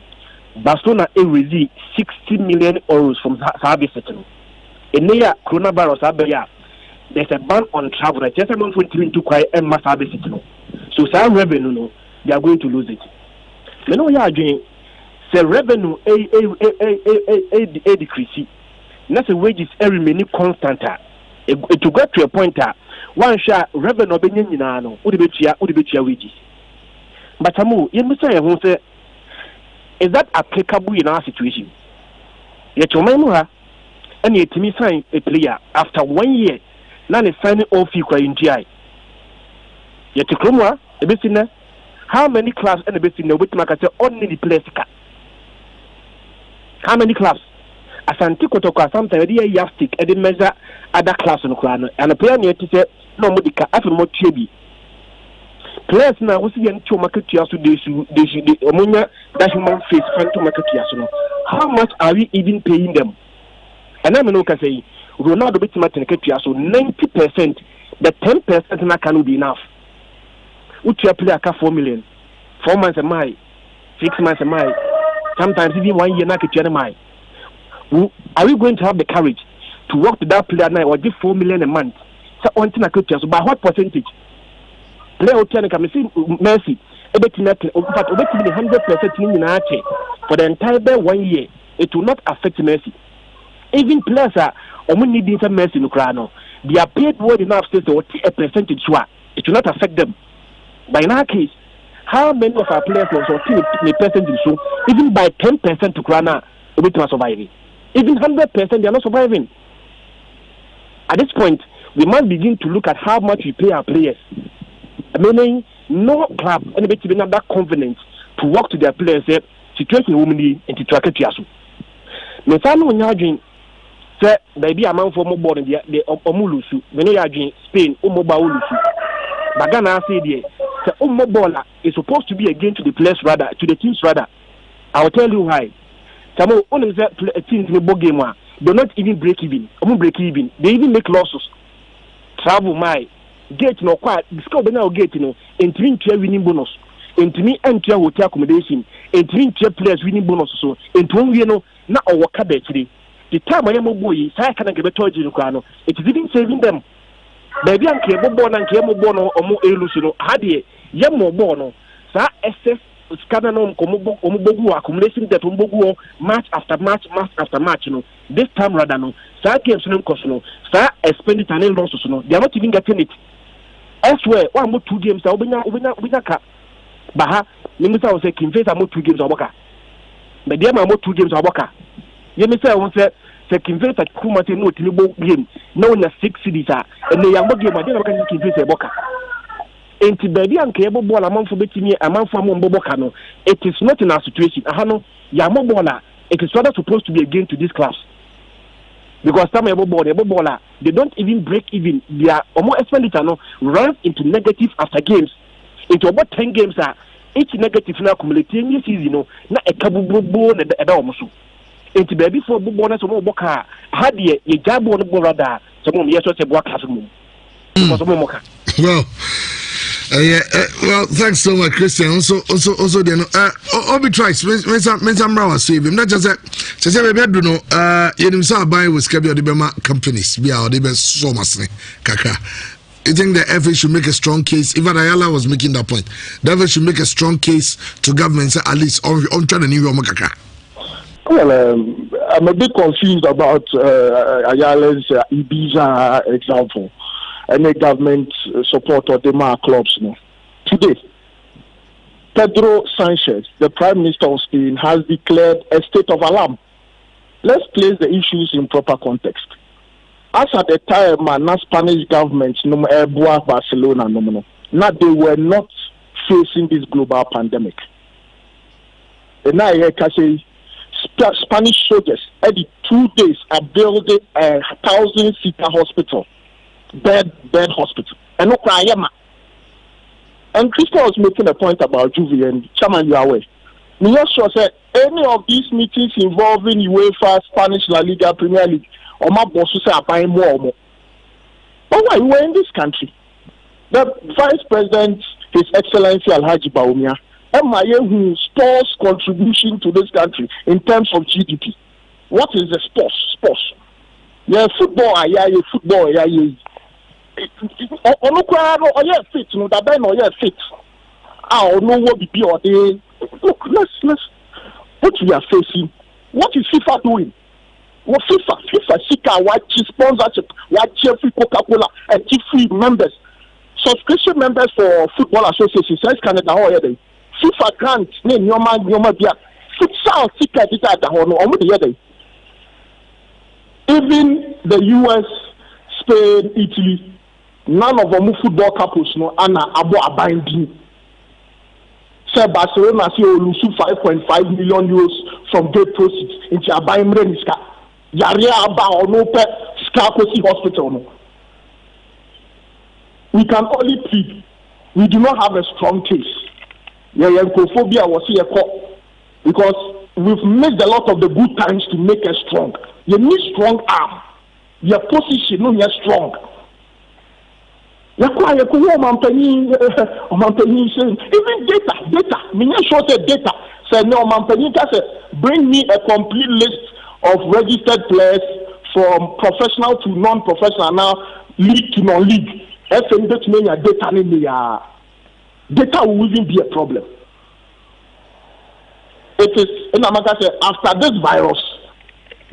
Barcelona received 60 million euros from her visiting. In the coronavirus, there's a ban on travel. Just a month to quiet and mass visiting. So, some revenue, they are going to lose it. You know, you are doing the revenue a decrease. That's the wages remain constant. To get to a point, one share revenue being would be wages. But you say, is that applicable in our situation? Yet you remember, and yet me sign a player after 1 year, none is signing all fee in GI. Yet you come a bit in there. How many clubs and a bit in the with market only the place? How many clubs? As Antikotoka, sometimes they have stick and they measure other clubs on the crown. And a player near to say, no, Modica, after more chibi. Players now, we see two market years to this, ammonia, that human face, phantom market years. How much are we even paying them? And I'm not say, Ronaldo bit market years, so 90%, the 10% not can be enough. Would you play a 4 million? 4 months a mile, 6 months a mile, sometimes even 1 year, not a mile. Are we going to have the courage to work with that player now or give 4 million a month? So, on to by what percentage? Player can see Messi. In fact, 100% in for the entire 1 year. It will not affect Messi. Even players are only needing some Messi in Ukraine. They are paid more enough to a percentage. It will not affect them. But in our case, how many of our players will a percentage? Even by 10% to Ukraine, we are surviving. Even 100%, they are not surviving. At this point, we must begin to look at how much we pay our players. Meaning, no club anybody to be not that confident to work to their players. Situation woman and to track it. Me fan when you are doing, say baby amount for more board in the Omulusu. When you are doing Spain, Umubaulusu. Bagana say there, the Umubola is supposed to be again to the players rather to the teams rather. I will tell you why. Some only teams in the ball game do not even break even. They even make losses. Travel my. Gate no quite discover now gate no entering to winning bonus entering enter hotel accommodation entering to players winning bonus so into one no na our cabbage the time I am boy say can get told you no it is even saving them baby and cable born and cable born or more elusi no had ye mo born no sa ss scanner no komo accumulation that match after match no this time rather no sa games no cost no sa expenditure and losses no they are not even getting it. Elsewhere, one more 2 games. Obinaka, Baha, Nimisa was saying, "Face more 2 games." Oboka, but there are more 2 games. Oboka. You may say, "I want to say, Kinface at Kumate no Tinibo game, no na 6 cities are, and the Yambo game. I don't know Kinface Oboka." Enti baby and cable ball among for betting me among for Mbobokano. It is not in our situation. Ahano, Yamobola, it is rather supposed to be a game to this class. because some ebola they don't even break even. Their almost expenditure no runs into negative after games. Into about 10 games each negative na accumulate in this season no na ekabubo na eda omoso. Into baby for bobo na so mo boka ha de ye jabo no borada so mo yeso se boa class mo. Because mo moka. Well, thanks so much, Christian. Also, Obi tries. Mensam Brown save him. Not just that. Say we do no. You know, buy with Skebby Bema companies. Be our best so much. Kaka. I think the FA should make a strong case. Even Ayala was making that point. The FA should make a strong case to government. Say at least on trying to new Kaka. Well, I'm a bit confused about Ayala's Ibiza example. Any government support or demand clubs no. Today, Pedro Sanchez, the Prime Minister of Spain, has declared a state of alarm. Let's place the issues in proper context. As at the time, the Spanish government, Barcelona, now they were not facing this global pandemic. And now I can say Spanish soldiers every 2 days are building a 1,000-seater hospital. Bed hospital. And no cryama. And Christian was making a point about Juve and Chairman Yahweh. Me sure said any of these meetings involving UEFA, Spanish La Liga, Premier League, or my bosses are buying more. But why we're in this country? The Vice President, His Excellency Alhaji Baumia, MIA who stores contribution to this country in terms of GDP. What is the sports? Yeah, football, football, or fit, no, that ben or fit. No what be or they look, let's what we are facing. What is FIFA doing? What FIFA Sika, what sponsorship, what Jeffrey Coca-Cola and free members, subscription members for football associations, Canada all day. FIFA grant name your man bia. Futsal Sika did that the even the US, Spain, Italy. None of them football couples no ana abo abinding. Say Barcelona say lose 5.5 million euros from gate proceeds into abinding reniska. Yare aba no pe Scarposi hospital no. We can only plead. We do not have a strong case. Yankophobia was here because we've missed a lot of the good times to make us strong. You need strong arm. Your position no you're strong. Even data. Me sure say data. Say no, bring me a complete list of registered players from professional to non-professional now, league to non-league. Data will even be a problem. It is after this virus,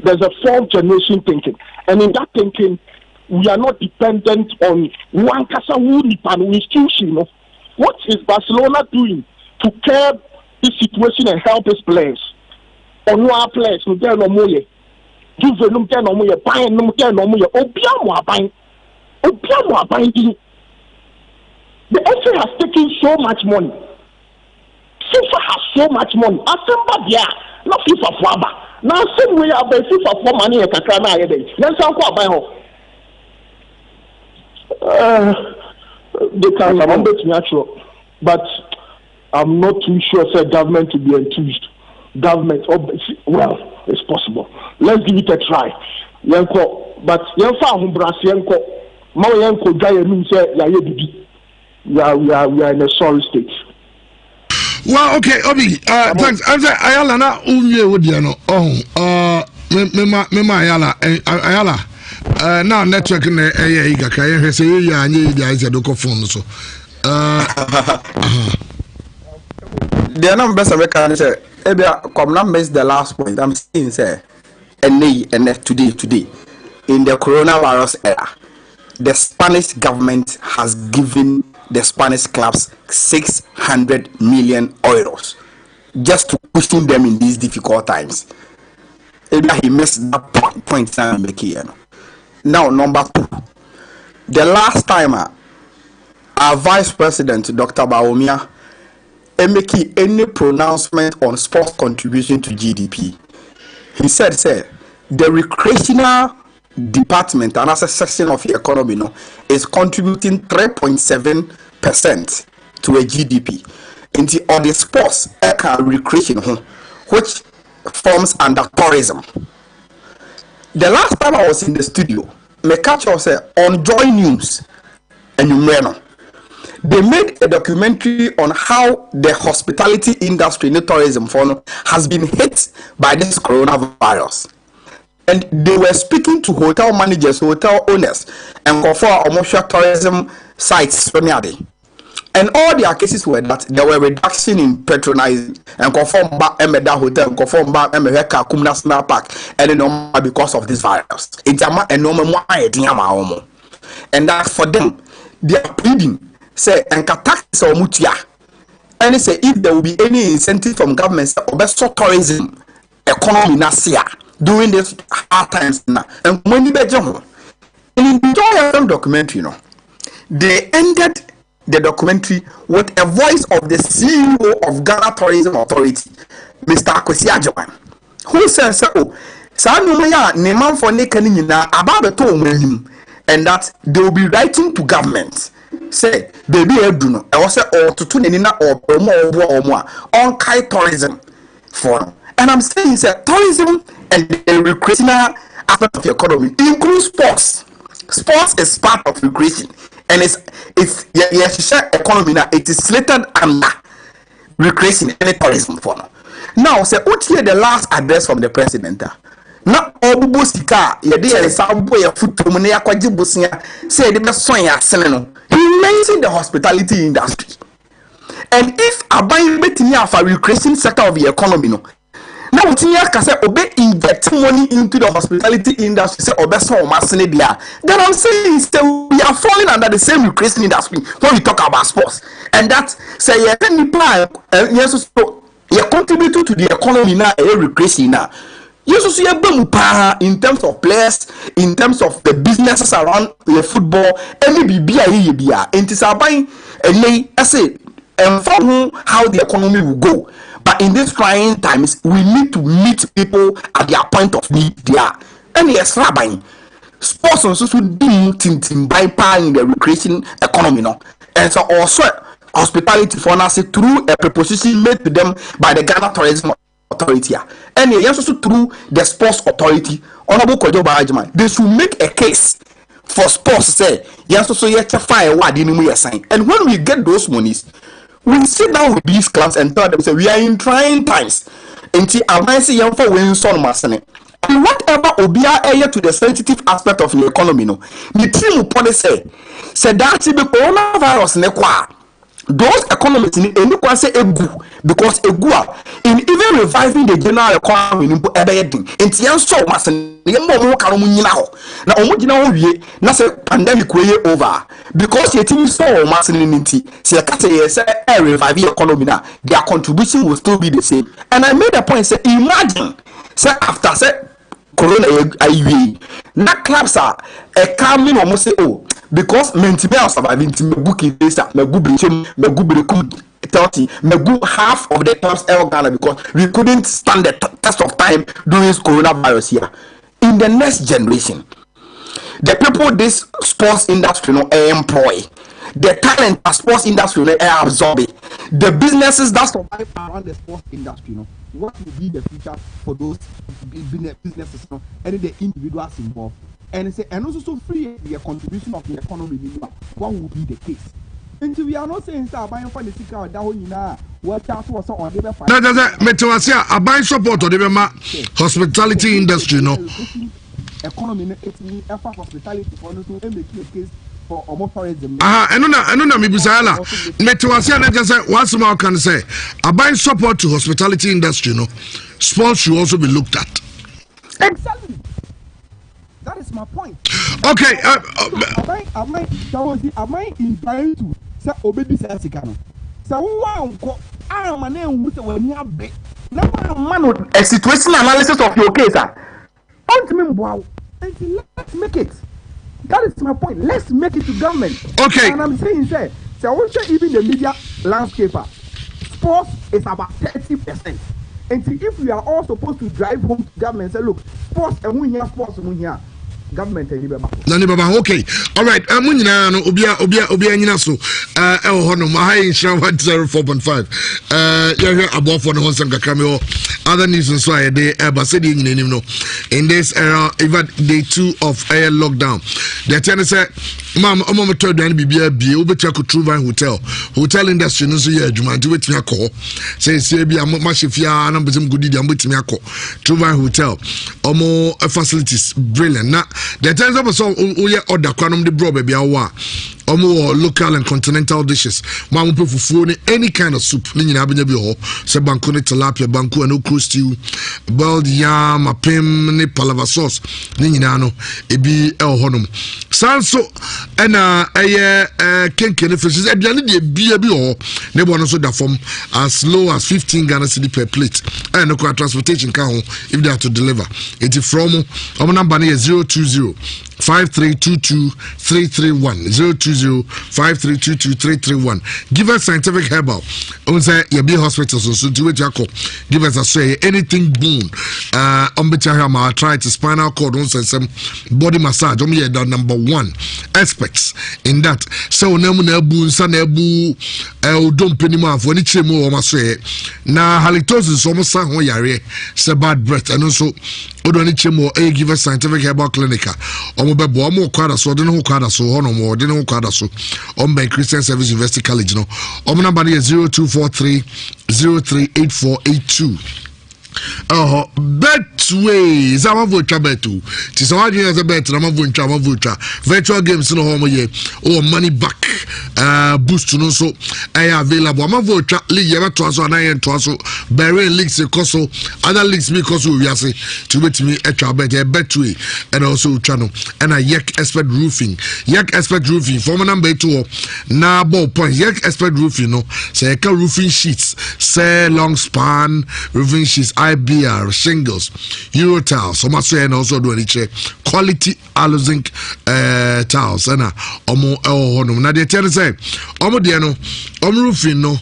there's a fourth generation thinking, and in that thinking, we are not dependent on one institution. What is Barcelona doing to curb this situation and help its players? On our players, no there no more. Juve no there no more. Bayern no there no more. Obiamo buying. The FA has taken so much money. FIFA has so much money. Asemba dia, not FIFA for aba. Now same way I buy FIFA for money and kakra na yede. Then some go buy ho. They can be natural, but I'm not too sure say government to be enthused. Government, well, it's possible. Let's give it a try. But yenfa humbras yenko, ma yenko jaya nu say ya bibi. We are in a sorry state. Well, okay, Obi. Thanks. I'm saying Ayala na unye wodiano. Me Ayala. Now network na iga ka ye say you anye dia is do phone so. The number best American say ebia come na miss the last point. I'm saying say and today in the coronavirus era, the Spanish government has given the Spanish clubs 600 million euros just to cushion them in these difficult times. He missed that point. Now, number 2, the last time our Vice President, Dr. Baumia, making any pronouncement on sports contribution to GDP, he said, the recreational department and as a section of the economy no, is contributing 3.7% to a GDP. Into all the sports and recreation, which forms under tourism. The last time I was in the studio, me catch us on Joy News and Numreno. They made a documentary on how the hospitality industry in the tourism fund has been hit by this coronavirus. And they were speaking to hotel managers, hotel owners, and for commercial tourism sites. And all their cases were that there were reduction in patronizing and conform back Emeda Hotel, conform back Emeka Kum National Park, and then because of this virus. It's a normal and that for them, they are pleading, say, and tax or mutia. And they say if there will be any incentive from government or best tourism economy nasia during this hard times now. And when you bet in the Joy documentary, they ended the documentary with a voice of the CEO of Ghana Tourism Authority, Mr. Akwesi Ajoman, who says, "Oh, Sanumaya Neman for Nekanina about the him, and that they will be writing to government. Say, baby, Eduno, I was or to Tunina or more on Kai tourism for." And I'm saying, say, tourism and the recreational aspect of the economy includes sports. Sports is part of recreation. And it's yes, economy now. It is slated under recreation and tourism for now. Say, what here the last address from the president? Now, all Bosika, ye dear Sambo, your foot to Munea Kwajibusia, say the best song ya selling. He mentioned the hospitality industry. And if a buying betting for recreation sector of the economy, no. Now, Tinia can say, obey inject money into the hospitality industry, say, obey so massively there. Then I'm saying, we are falling under the same recreation industry when we talk about sports. And that, say, yes, so you contribute to the economy now, recreation now. Yes, so you in terms of players, in terms of the businesses around the football, any BBI, and it's buying a lay, I say, and for how the economy will go. But in these trying times, we need to meet people at their point of need there. And yes, Rabbi, sports also should be by in the recreation economy. No? And so also hospitality for us through a proposition made to them by the Ghana Tourism Authority. And yes, also through the Sports Authority, Honorable Kojo Barajman, they should make a case for sports. Say, yes, also yet to fire what we assign. And when we get those monies, we sit down with these clubs and tell them, say, we are in trying times. Until I see young for winning son masane. And whatever obia area to the sensitive aspect of the economy, no. The team policy say that the coronavirus nekwa. Those economists in any say egu because egu in even reviving the general economy in everything. Until young so masane. The more can now omujina wie na say pandemic way over because your team so masculinity say say revive the economy now their contribution will still be the same. And I made a point, say imagine say after say corona iwe na clubs are coming almost say oh because mentally are surviving to book it this me go 30 half of the clubs ever Ghana because we couldn't stand the test of time during coronavirus here. In the next generation, the people this sports industry employ, the talent of sports industry absorb it, the businesses that survive around the sports industry, what will be the future for those businesses, and the individuals involved, and say and also free the contribution of the economy. What will be the case? Until we are not saying that buying for the ticket that we now what out was on the fight. Metawasia, a buying support of the hospitality industry, economy, hospitality for to make a case for almost tourism. I don't know, Mibusala. Metawasia, just say once more can say a buying support to hospitality industry, sports should also be looked at. Exactly. That is my point. Okay. Am I inclined to say obedi say sikano? Say one ko am na enwu say wani abe. Na man a situation analysis of your case let's make it. That is my point. Let's make it to government. Okay. And I'm saying say also even the media landscape sports is about 30%. And if we are all supposed to drive home to government and say, look, sports and we here, government any bema. Nani baba okay. All right. Munyina no obia nyina so ho no ma high Nhyira 104.5. You above for no honsam kakra other news so I dey ba say dey nyina nim no. In this era even day 2 of air lockdown. The ten say mam omo to dan bibia bie obetia ko True Vine hotel industry no so ye adwuma nti wetimi akọ say bia ma chefia na bezem gudi dia wetimi akọ True Vine hotel omo facilities brilliant na the ten say so we order kwanom de bro bia wo a omo local and continental dishes ma mo fufuo ni any kind of soup ni nyina benya bi ho se banko ni tilapia banko and okro stew boiled yam apem ni palava sauce ni nyina no ebi honom sanso ena kenkene fishes aduane de bia bi ho ne bo no so da form as low as 15 Ghana cedi per plate and no transportation can ho if they have to deliver it from omo number na 020 5322 020-5322-331. Give us scientific herbal. On say your be hospitals so do it Jacob. Give us a say anything bone. I'll try to spinal cord on some body massage. The number 1 aspects in that. So nebu san nebu don't penny more for any chemo or maswe. Na halitosis almost sang on yare say bad breath and also Odoni chemo give us scientific herbal clinica. Omobebo omo kwada so de no kwada so hono mo de no kwada so ombe Christian Service University College no omo number is 0243 038482. Betway zama vocha betu ti so wadin as a bet na ma vocha virtual games no homo ye money back boost no so available ma vocha league ever to so na yen to so Bahrain leagues koso other leagues because we are say to bet me extra bet Betway and also channel and a Yak Expert Roofing former number 2 na ball point Yak Expert Roofing no say ka roofing sheets say long span roofing sheets IBR shingles Euro tiles so much and also do any check quality aloe zinc tiles and omo honum na de tell say omo de no omo roofing no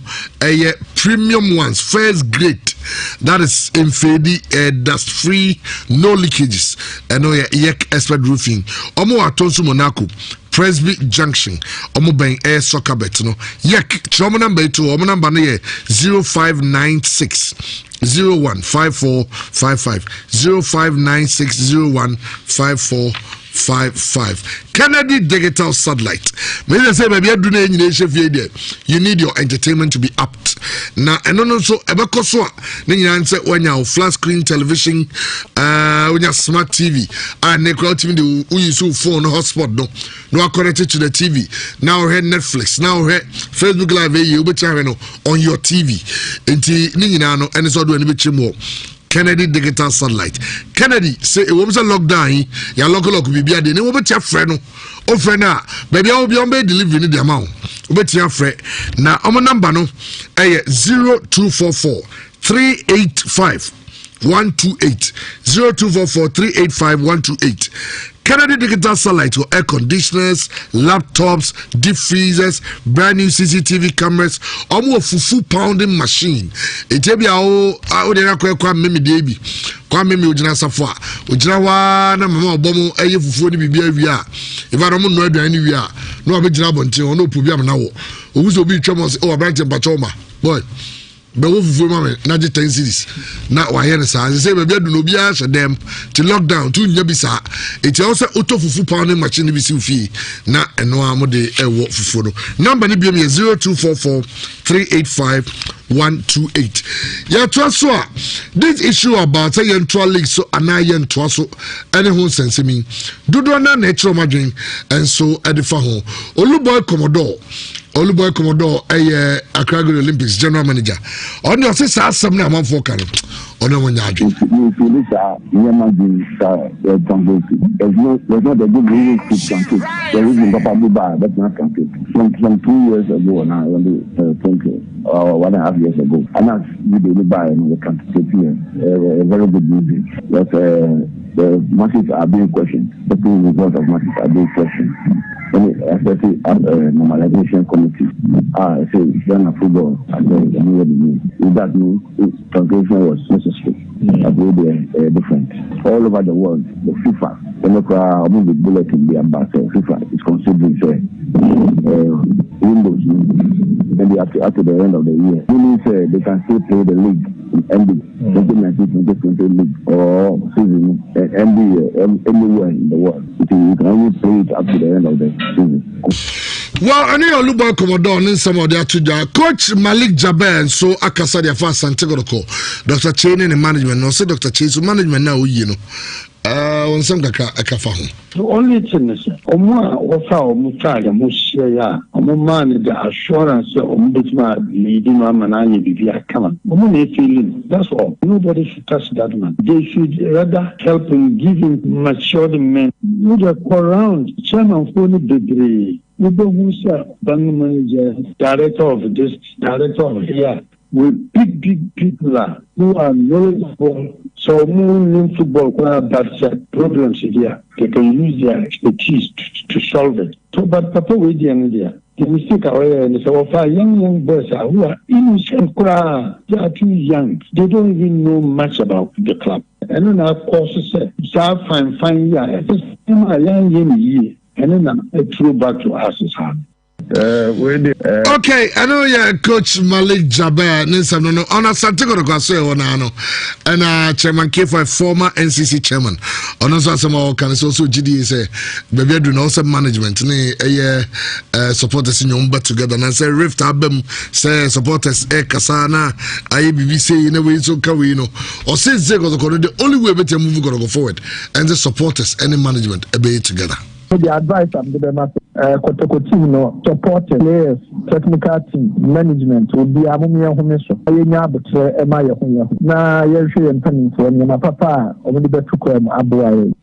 premium ones first grade that is in fade dust free no leakages and no Yak Expert Roofing omo atonso Monaco Presby Junction omo ben air soccer bet no Yak chomo number 2 omo number no 0596 015455 0596015455 Kennedy Digital Satellite. Maybe say baby do na nyina chefie there. You need your entertainment to be apt. Na eno no so ebeko so a na nyina nse wanya flat screen television wanya smart TV and ne crowd TV dey use phone hotspot no connected to the TV. Now we Netflix, now we Facebook Live you be no on your TV. Enti ni nyina no ene so do ani be chimo Kennedy Digital Satellite. Kennedy say it was a lockdown. Ya lock bibia de ne wo betia frɛ no. O frɛ na baby I will be on be delivery ni the amount. O betia frɛ na omo number no 0244 385 128 0244 385 128. Kennedy Digital Satellite for air conditioners, laptops, deep freezers, brand new CCTV cameras, almost fufu pounding machine. Etebia o de na kwa memi debi. Kwa memi ojina safwa. Ojina wa na mama obomo eye fufu ni bibia wi a. Ifa no no aduan ni wi a. No abegina bonten ono opubi am na wo. Owuso bi twemo o abrante mpachoma. Boy be wo fufu mama na je 10 series na wa here sa say be adu no bia hye dem to lockdown to nya bi sa eti also auto fufu pounding machine bi si fi na eno amode ewo fufu no number ni bi 0244 385 128. Yeah, so this issue about a yentual league so anayen twaso any who sense me do na natural margin and so at the faho Oluboy Commodore Accra Olympics general manager on your sister asem na man for kan on no nya adwe there's not a good reason to campaign. There is in Papa Buba, that's not campaign. Some 2 years ago now, when they 1.5 years ago, and that's we did buy and the campaign a very good music. But the masses are being questioned. The results of masses are being questioned. Especially at normalization committee. I say Ghana football and if that means translation was necessary. That will be different. All over the world, the FIFA the bullet in the ambassador. FIFA is considering windows maybe after the end of the year. Meaning they can still play the league ending 2019-2020 league or season anywhere in the world. You can only play it up to the end of the season. Well, I know Luba Commodore in some of their Coach Malik Jaber, so Akasa the first Santiago, Dr. Chain and management, no say Dr. Chain management now, you know. On some Akafa. The only thing is, Oma offer Mutaga Musia, Oman, the assurance of Ombudsman leading Manani Bibia Kama. Omani feeling, that's all. Nobody should touch that man. They should rather help him, give him matured men. You just go around, Chairman Phone degree. You don't bank manager, director of this, director of here. With big people who are knowledgeable, so moving football that problems here, they can use their expertise to solve it. So, but Papa, we didn't there. The mistake away and so far young boys who are innocent, they are too young. They don't even know much about the club. And then of course, fine, yeah, it's young year, and then I threw back to us. Okay, I know Coach Malik Jaber, no on a Santiago Onano, and Chairman K for a former NCC chairman. On also some can also GD say baby do also management supporters in your together and say Rift Album say supporters Kasana IBBC in a way so Kawino or say the only way better move go forward and the supporters any management be together. The advice I'm giving them, Kotoko team, no support players, technical team, management will be a mumia homeso. I am but Emaya Hunya. Now, you're showing penny for me, my papa, over the Betukum Abuai.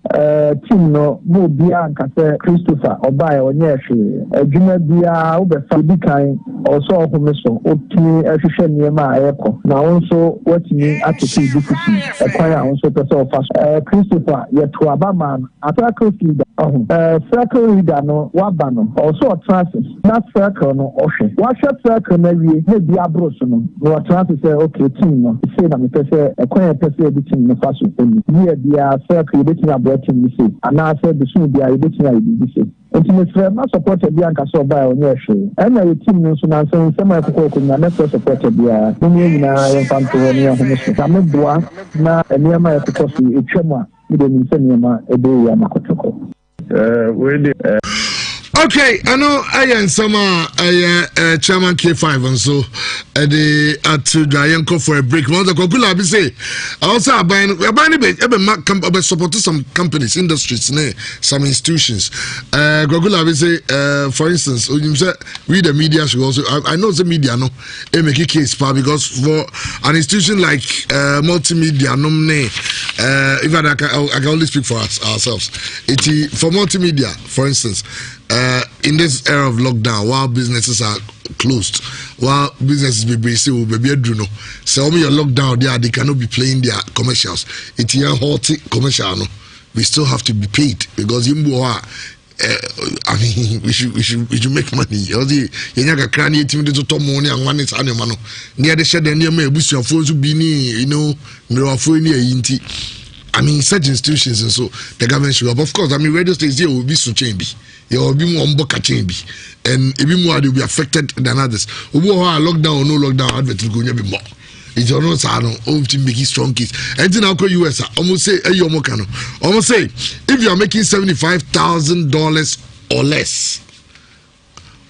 Team no, more Bianca, Christopher, or by or Yashi, Junior Bia, over Saudi kind, or so homeso, Optimi, Ashishan Yama Echo. Now also, what me at the team, acquire also person fast. Christopher, yet to Abaman, attack leader. Circle leader no wabano also a transit that circle no oshe what circle na wie na bia bros no transit say okay team no say na me pese ekwan pese bi team no faso eni nie bia circle bi team abro team ni say ana say bi so bia bi team bi say ultimately ma support bia nka so ba onye hwe na ye team no so na say sema ekoko na na support bia ni nyina ye fanto ni ho so na me boa na eniema ekoko so etwam a me de ni se niema ebe ya makotoko. Okay, I know I am some Chairman K5 and so to Jayanko for a break. One of the Kokula be say also buying support some companies, industries, some institutions. Kokula be say for instance, we the media should also I know the media no make a case because for an institution like multimedia if I can only speak for ourselves. For multimedia, for instance, in this era of lockdown, while businesses are closed, while businesses be no. So when you're locked down there, they cannot be playing their commercials. It's a halty commercial. No, we still have to be paid because I mean, we should make money. You can to top money and one is animal. Near the shed and near me, we should afford to be I mean, such institutions and so the government should have. Of course, I mean, radio stations here will be so change. There will be more change, and even more they will be affected than others. Lockdown or no lockdown, advert will go be more. It's almost to make it strong kids. And then I'll call US. Almost say, almost say, if you are making $75,000 or less,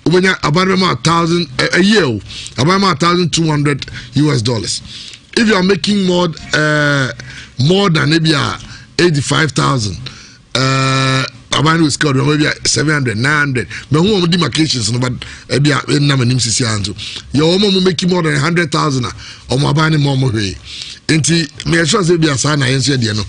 when you're about $1,000 a year, about $1,200 US. If you are making more than maybe 85,000, about with score maybe 700, 900. But who are demarcations? But maybe you're making more than 100,000 or more buying more. Inti me sure say be asana yense de no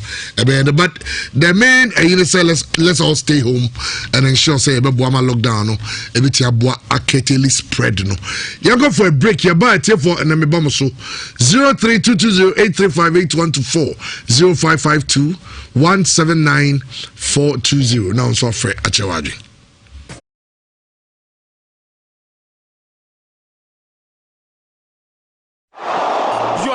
but the main say let's all stay home and ensure say be boa ma lockdown no e be tia boa aketeli spread no you go for a break you buy tie for and me ba mo so 032208358124 0552179420 now so free achewadwe.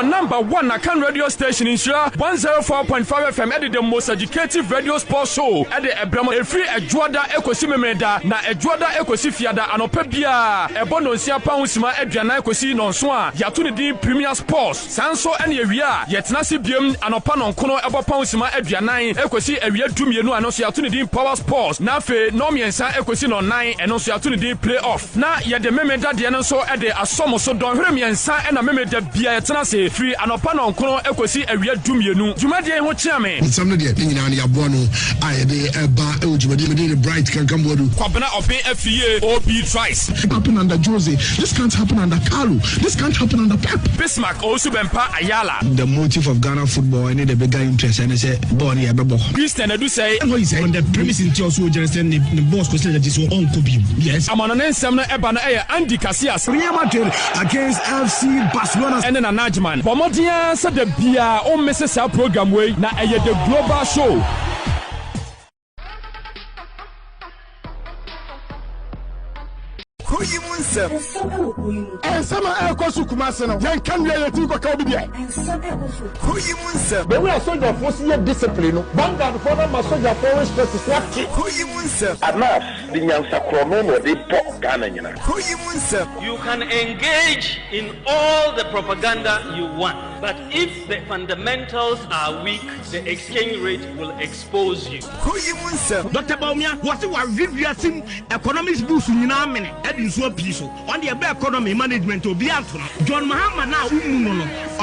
Your number one Akan radio station in Nhyira 104.5 FM at the most educative radio sports show at the Ebramo Efri Ejuada Ekosi Memeda na Ejuada Ekosi Fiada anopa bia ebono nsia pausima aduana ekosi nonso a yato ne din Premier Sports sanso ene awia yetena se biem anopa nonkono ebo pausima aduanan ekosi awia dumienu anoso yato ne din Power Sports na fe no miensa ekosi no 9 eno so yato ne din Playoff na yede memeda de no so ede asomo so don hwere miensa ena memeda bia yetena se free anopa nonkono ekosi awia dumienu dwumade ho chiame nsam de nyina ne yabo no ayede eba e ojumade me de bright kan kambodu kwabena open FA OB twice happen under Jose, this can't happen under Carlo, this can't happen under Pep. Bismarck also Bempa Ayala. The motive of Ghana football and the bigger interest and say Bonnie Abebo. Christian Edu say on the premise in also just the boss was that is on Kobi. Yes. I'm on an ensemble Ebana Andy Casillas Real Madrid against FC Barcelona and then a Najman. Bomodia said the Bia on Mrs. program way na the global show. And some are also Kumasano. Yan can you think of Kobe? Who you want, sir? But we are soldier for your discipline. One guard for them, a soldier for respect. Who you want, sir? At last, the young Sacramento, they pop Ghana. Who you want, sir? You can engage in all the propaganda you want, but if the fundamentals are weak, the exchange rate will expose you. Who you want, sir? Dr. Baumia, what's our reviewing economics boost in our minute? So peace on the economy management to be out. John Mahama now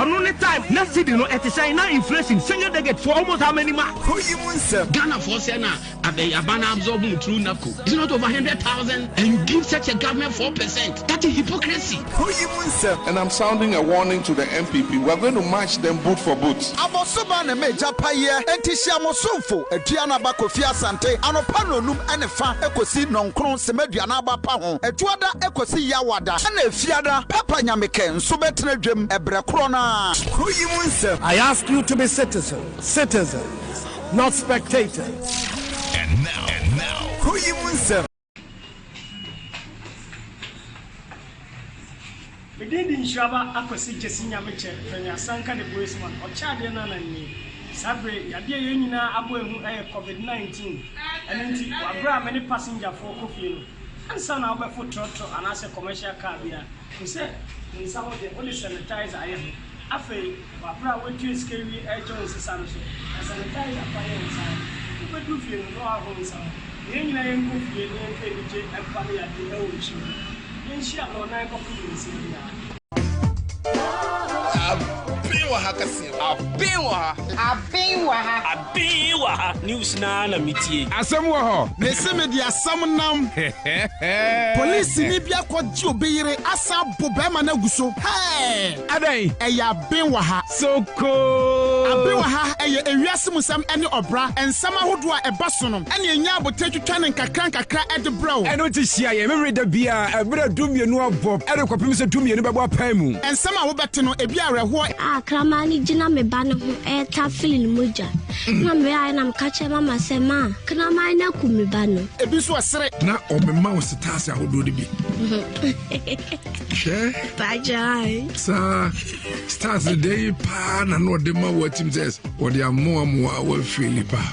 on only time let's see at the China inflation senior they get for almost how many marks? Who you want, sir? Ghana for Sena at the Abana absorbing through NACO. It's not over 100,000 and give such a government 4%. That is hypocrisy. Who you want, sir? And I'm sounding a warning to the MPP. We're going to match them boot for boot. Abosubane meja paye entishia mosumfo eduana bakofia sante anopano num enefa ekosi nonkron semeduana ba pa ho etuada ekosi yawada na efiada papa nyameke nso betre dwem ebre krona. Who you want, sir? I ask you to be citizens, not spectators. And now, who you want, sir? Within Nhyira akwasi Jesinya meche fenya sanka de boysman ochade na nanni sabre yade yenyina aboehu COVID-19 enenti wabra many passenger for kofie no ansa na obefo trotro anase commercial car bia nse nsa ho de only sanitizer ayehu afei wabra wetu skeri Jones sisa no so sanitizer fire nsa ubedu fie no aho nsa yenyina yenkofie ne efeje empale yade ewochi yenshia no na ekofie nsi bia Abiwa news na mitie asem wo ho me se me dia sam nam police ni bia kwaji obeyire asa bo be ma na guso adai eya binwa ha soko abinwa ha eye ewiase musam ene obra ensam ahodo a eba so no ene enya abotatwitwa ne nkakra ede brawo eno ti hia ye memre da bia ebra dumienu abob ede kwapem se dumienu bebo apan mu ensam a wo bete no ebi areho akramani jina me ba no ho ta feeling moja na me ai na mkache mama sema kramani na kumi ba no ebi so asere na omema wo stars ahodo de bi she bajai sa stars de pa na no de ma wo tim says o de amo wa feel pa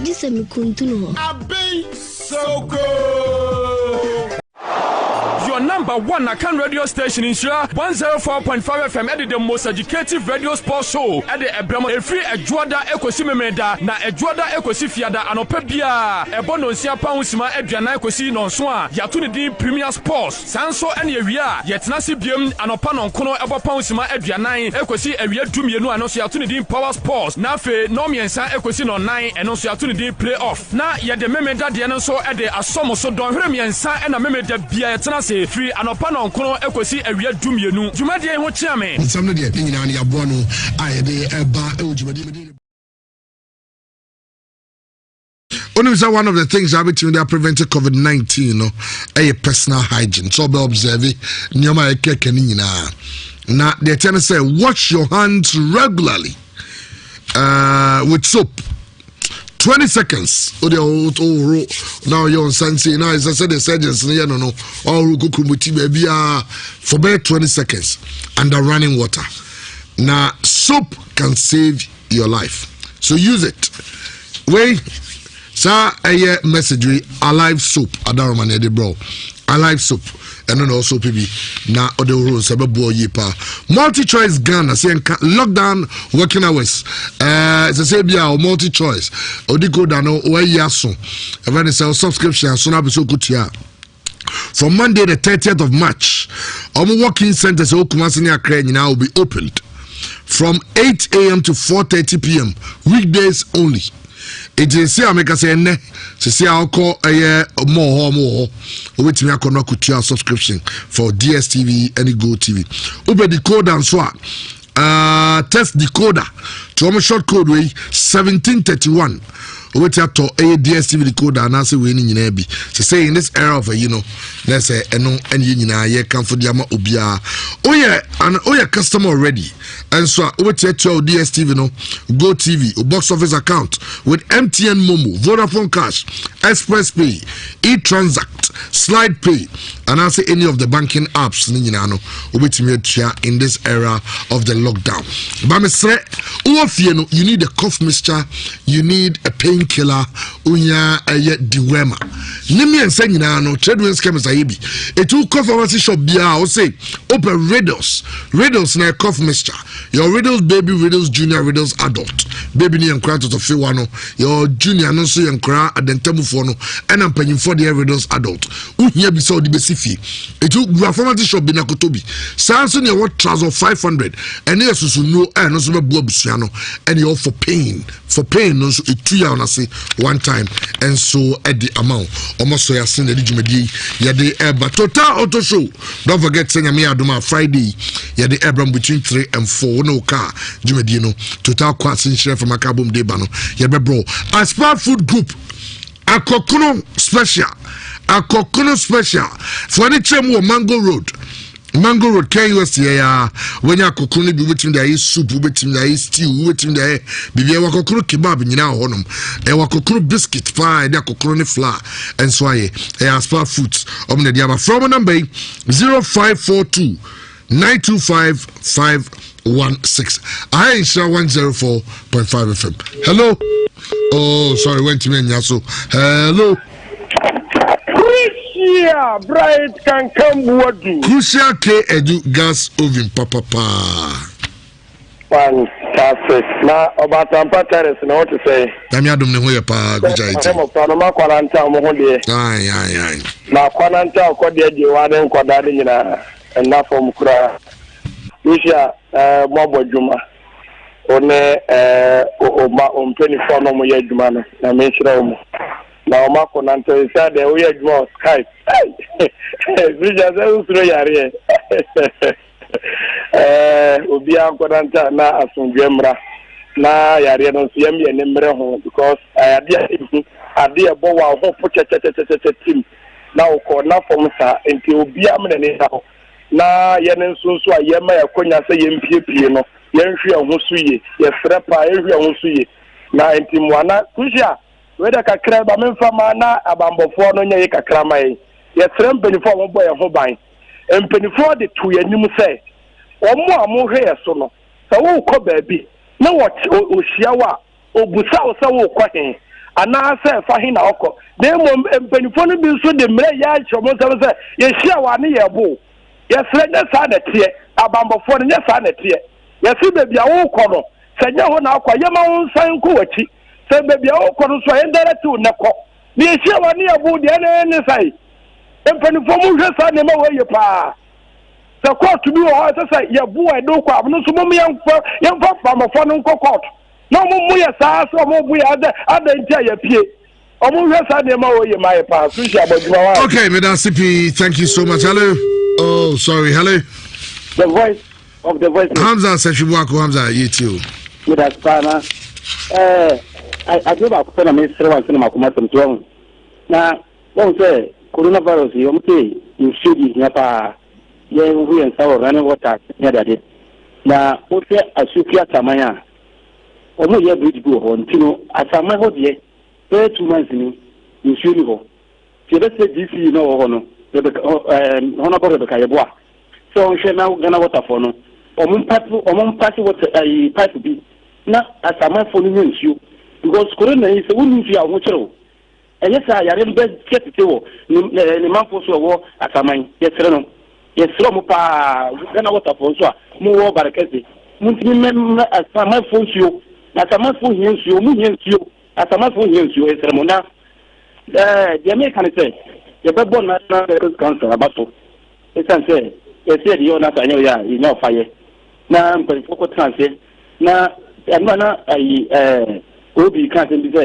dise mi kuntuno abai soko. Your number one Akan radio station in Nhyira 104.5 FM at the most educative radio sports show at the Ebramo Efri Ejuada Ekosi Memeda na Ejuada Ekosi Fiada anopa bia ebono nsia pausima aduana ekosi nonso a yato ne din Premier Sports sanso ene awia yetena se biem anopa nonkono ebo pausima aduanan ekosi awia dumienu anoso yato ne din Power Sports na fe no miensa ekosi no 9 eno so yato ne din Playoff na yede memeda de no so ede asomo so don hwere miensa ena memeda bia yetena se free anopa nonkono ekosi awia dumienu dwumade ho chiame nsam no de nyina ne yabo no ayede eba e ojumade Only one of the things that prevented COVID-19, a personal hygiene. So be observe nyoma ekeke ni nyina. Na they tell say wash your hands regularly with soap 20 seconds. Now you're on Sunday. Now as I said, the surgeons, no, all baby for about 20 seconds under running water. Now, soap can save your life. So use it. Wait, sir, a message, alive soap, Adaromane bro. Alive soap. And then also PB na other rules about boy yipa multi-choice Ghana say lockdown working hours it's a sabia or multi-choice odi go down o yaso even sell subscription so na be so kutia from Monday the 30th of March our working centers Kumasi ni Accra now will be opened from 8 a.m. to 4:30 p.m. weekdays only. It is say America say ne say I'll call more wait me akọ no subscription for DSTV and Go TV. Ube decoder and so test decoder to short code way 1731. Wait to DSTV decoder and answer we nyina bi. Say in this era of let's say eno and ye come for the obia. Oh customer already. And so wait to DSTV Go TV box office account with MTN Momo, Vodafone Cash, Express Pay, eTransact, Slide Pay, and answer any of the banking apps in this era of the lockdown. You need a cough mixture, you need a painkiller, unya diwema. Nimi and saying no trade winds chemist aibi. It will cough pharmacy shop bia or say open Riddles na cough mixture. Your Riddles baby, Riddles junior, Riddles adult. Baby ni yankra to fi wano. Your junior no so yankra adentemu for no. And I'm paying for the Riddles adult. Unya bi so di besifi. It will pharmacy shop bina kotobi. Samson you what trouser 500 and yes so no no so be busiano and you for pain. For pain no so it 2 year na say one time and so at the amount almost so ya send the jumedi ya the but total auto show. Don't forget send me aduma Friday ya the Abram between 3 and 4 no car jumedi no total kwasin share from akabum de bano ya be bro Aspar Food Group Akokono special for the chemu Mango Road, KUST, when you cook only be waiting there is soup, waiting there is stew, waiting there, be a wakokuru kebab in your honum, a wakokuru biscuit pie, a coconut flour, and so I Aspar Foods. The Diaba from number 0542 925 516. I Nhyira 104.5 FM. Hello. Oh, sorry, went to me and Yaso. Hello. Yeah, bright can come what do. Crucial K edu gas oven papa. Fantastic. Now about Terrace, now what to say? Damiadum ne hoye pa gujaiti. I'm a quaranta mo de. Aye. Na quaranta ko de je wan ko dade nyina na fom kura. Crucial mobo juma. One o ma on 24 no mo ye juma na me hira mo. Na ma ko nan to isa de we adwo Skype bija za usro yare obi an ko dan ta na asundwe mra na yare no so yam ye ne mre ho because ade ebo wa ho po team na ko na fom sa enti obi am ne na ye ne nso a ye ma ya konya se ye mpiepie no ye nhwe ho suye ye frepa ye hwe ho suye na enti mwana kushia weda kakra ba memfa ma na abambofo no nya ye kakra mai ye trem penifo mo boy ho ban empenifo de to yanim se omo amohwe ye so no se wo kọ baabi na wo ohia wa obusa wo se wo kọ hen ana se fa hin na okọ na mo empenifo no bi so de mre ya chomo se ye hia wa ne ye bo ye sre nya sa na tie abambofo no nya sa na tie ye si baabi a wo kọ no se nya ho na akọ ye ma wo nsan ko wachi se baby o kono so endereti o neko ni ehia wani abu de ne sai empanifo mu hwe sa ne ma wo ye pa se court bi o se sai ye bu e do kwa no so mu yemfa pamofo no court no mu ye sa so mu bu ya ada ntia ye pie o mu hwe sa ne ma wo ye ma ye pa so hia boduma wa. Okay, Madam CP, thank you so much. Hello. Oh, sorry. Hello. The voice of the voice. Hamza Sefibwako. Hamza, you too. Good afternoon. I do about put a minister once in my commercial drone. Now, won't say coronavirus, you say you should be never. Yeah, we and sour running water. Yeah, that is. Now, what's a supia tamaya? Omo ye bridge go on, Tino, as a man, 2 months ni nsuo ni hɔ ti ebe se DC na wɔ hɔ no honorable Rebecca Yeboah so ɔhwɛ na Ghana waterfall no ɔmo mpass water pipe bi na asamafo no nyɛ nsuo because corona yi sɛ wonni nsuo a ɔmo kyerɛw ɛyɛ saa yare no bɛkyɛ tete wɔ ne manfo so ɛwɔ asaman yɛsrɛ no yɛsrɛ mo paa Ghana waterfall so a mowɔ barakɛse montumi mmɛmmra asamafo nsuo na asamafo hia nsuo mu hia nsuo asamafo hia nsuo yɛsrɛ mo na deɛ meka ne sɛ yɛbɛbɔ national medical council aba so ɛsiane sɛ yɛsɛ yɛde yɛ ɔnasa anyɛ yɛ a yɛnya ɔfayɛ na mpanimfoɔ kɔtena ase na ɛno na obi ka asɛm bi sɛ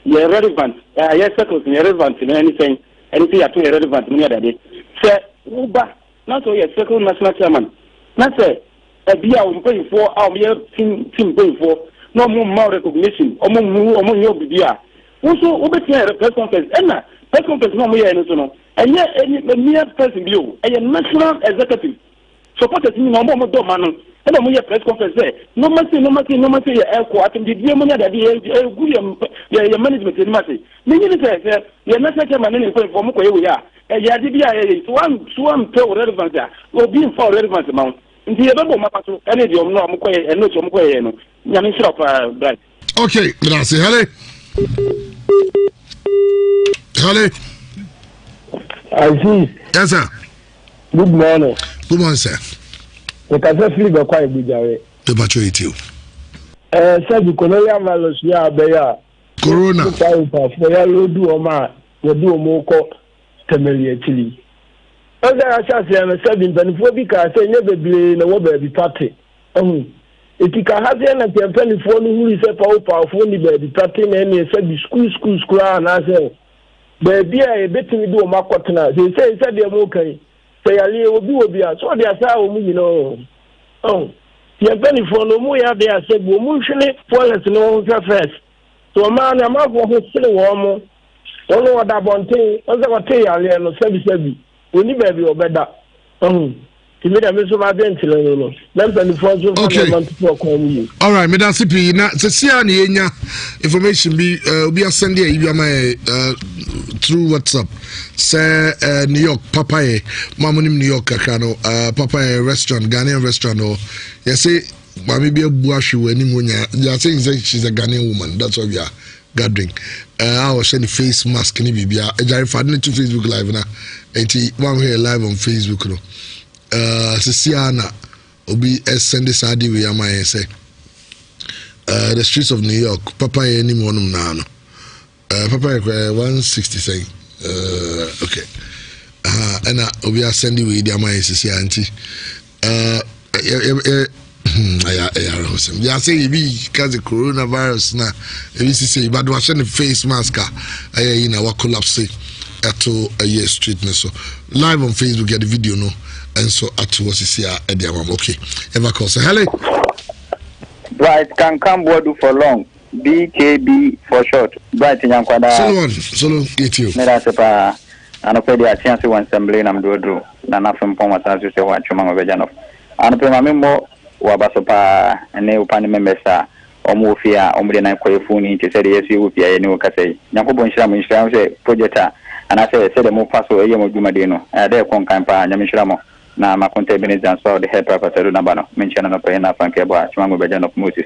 yɛ relevant yɛ circles yɛ relevant no ɛne sɛn ɛne sɛ yɛato yɛ relevant no ne adade sɛ woba na sɛ ɔyɛ circle national chairman na sɛ ɛbi a mpanyimfoɔ a ɔmoyɛ team mpanyimfoɔ na ɔmo mma recognition ɔmo nyɛ obibi a wo so wobɛtumi yɛ press conference ɛna press conference na ɔmo yɛ no so no ɛnyɛ mere person bi o ɛyɛ national executive supporters ni na ɔmo dɔ ma no ɛna ɔmo yɛ press conference sɛ nɔmase yɛ ɛkɔ atemdidie mo ne adade ɛgu yɛ management anim ase menyi ne sɛ yɛ national chairman ne ne mpanyimfoɔ ɔmo kɔyɛ wei a ɛyɛ ade bi a yɛyɛ so wampɛ wo relevance a obi mfa wo relevance ma wo nti yɛbɛbɔ mapa so ɛne deɛ ɔmo no ɔmo kɔyɛ ɛno ɔmo kɔyɛ no nyame nhyira paa bright okay gracias hele I see. Yes, sir. Good morning. Good morning, sir. The Casa Philip quite good. The maturity. Said the coronavirus, yeah, beya. Corona. For you do a man, you do a moko, Temeli. As I said, 7 because I never be in a wobby party. If you can have a penny for who is a powerful baby party, and you said the school, and I said, baby, I bet me do a macotana. They say, they're okay. Say, I will be a so they are so, you know. Oh, your penny for no more, they are said, we'll mutually fall as no first. So a man, I'm not going to say warm. Don't know what that one thing, as I was saying, I'll no service. We need baby or better. Okay. All right, Madam CP. Now, information be send through WhatsApp. Say New York Papaya, Mamonim New York Kakano, Papaya restaurant, Ghanaian restaurant, or yes, say Mami be a buashu anymore. You are saying she's a Ghanaian woman. That's why we are gathering. I was sending face mask. Can you be a Jarifadne to Facebook Live now? And one here live on Facebook. No. Sisiana obi send this idea we am I say the streets of New York papa any monum na no papa 160 say okay and obi send we the am I Sisia anti I say be because the coronavirus na we say but we send face mask in our collapse to a year street so live on Facebook get the video no. And so at what is here at the Amam. Okay. Eva Kosa. Hello. Bright can come do for long. BKB for short. Bright in Yankwada. Solo, get you. Merasepa. And a pedia chance one assembly and do. Nana from Pomas as you say, what Chumang Vejanov. And a Pemamimo, Wabasopa, and Neo Panimesa, or Mufia, Omrina Koyfuni, to say yes, you would be a new Case. Yakobon Sham in Sham, projector. And I said the more passo, a young Jumadino, a day con campa, Yamishramo. Na makonte benizan so the head purpose do nabano mention no pay na fanke bo chuma bejan of Moses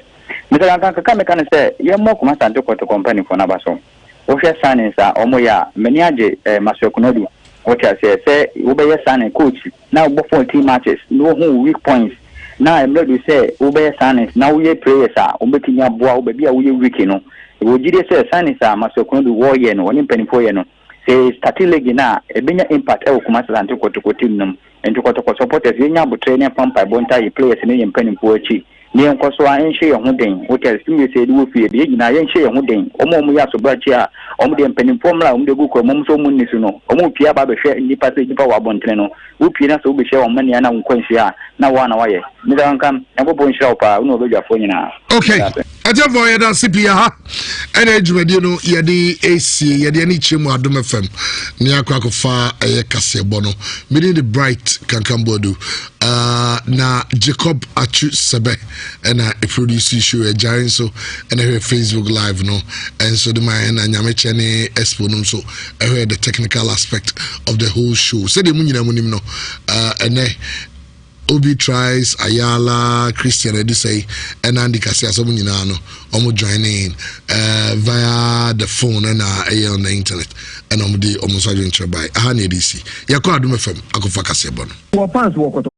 Mr. Kanka kan say ye mo kuma santo ko to company for nabaso o hwe sanin sa omo ya mani age masokunodu o tia say wo be ye sanin coach na wo 14 matches no hu weak points na em do say wo be ye sanin na wo ye players a o betinya boa wo be bia wo ye weak no wo jide say sanin sa masokunodu wo ye no oni penifo ye no say strategy na e benya impact e wo kuma santo ko to team num and to supporters in your training pump by Bonta, players in the penny poetry. Near Kosoa and share your hooding, what else you say, you fear the Indian and share your hooding, or Momuya Sobratia, or the penny formula, the book of Momso Munisuno, or Mupia Baba share in the passage of our Bonteno, who Pina so be share on money and Quensia, now 1 away. Neither come, and go point shop, no, your phone now. Okay. Aja voya da CPA ha ena ejumadi no yede AC yede ani chemu Adom FM ni akwa kofa kase no mini the bright kankambodu na Jacob Achu Sebe ena a produce show a giant so ena Facebook live no and so the man na nyame chene expo no so the technical aspect of the whole show say the munyina munim no ene Obi tries Ayala Christian Edisei and Andy Cassia Somunino almost joining via the phone and on the internet and almost almost by Hani DC. Yakwa Adom FM Akufakasebon.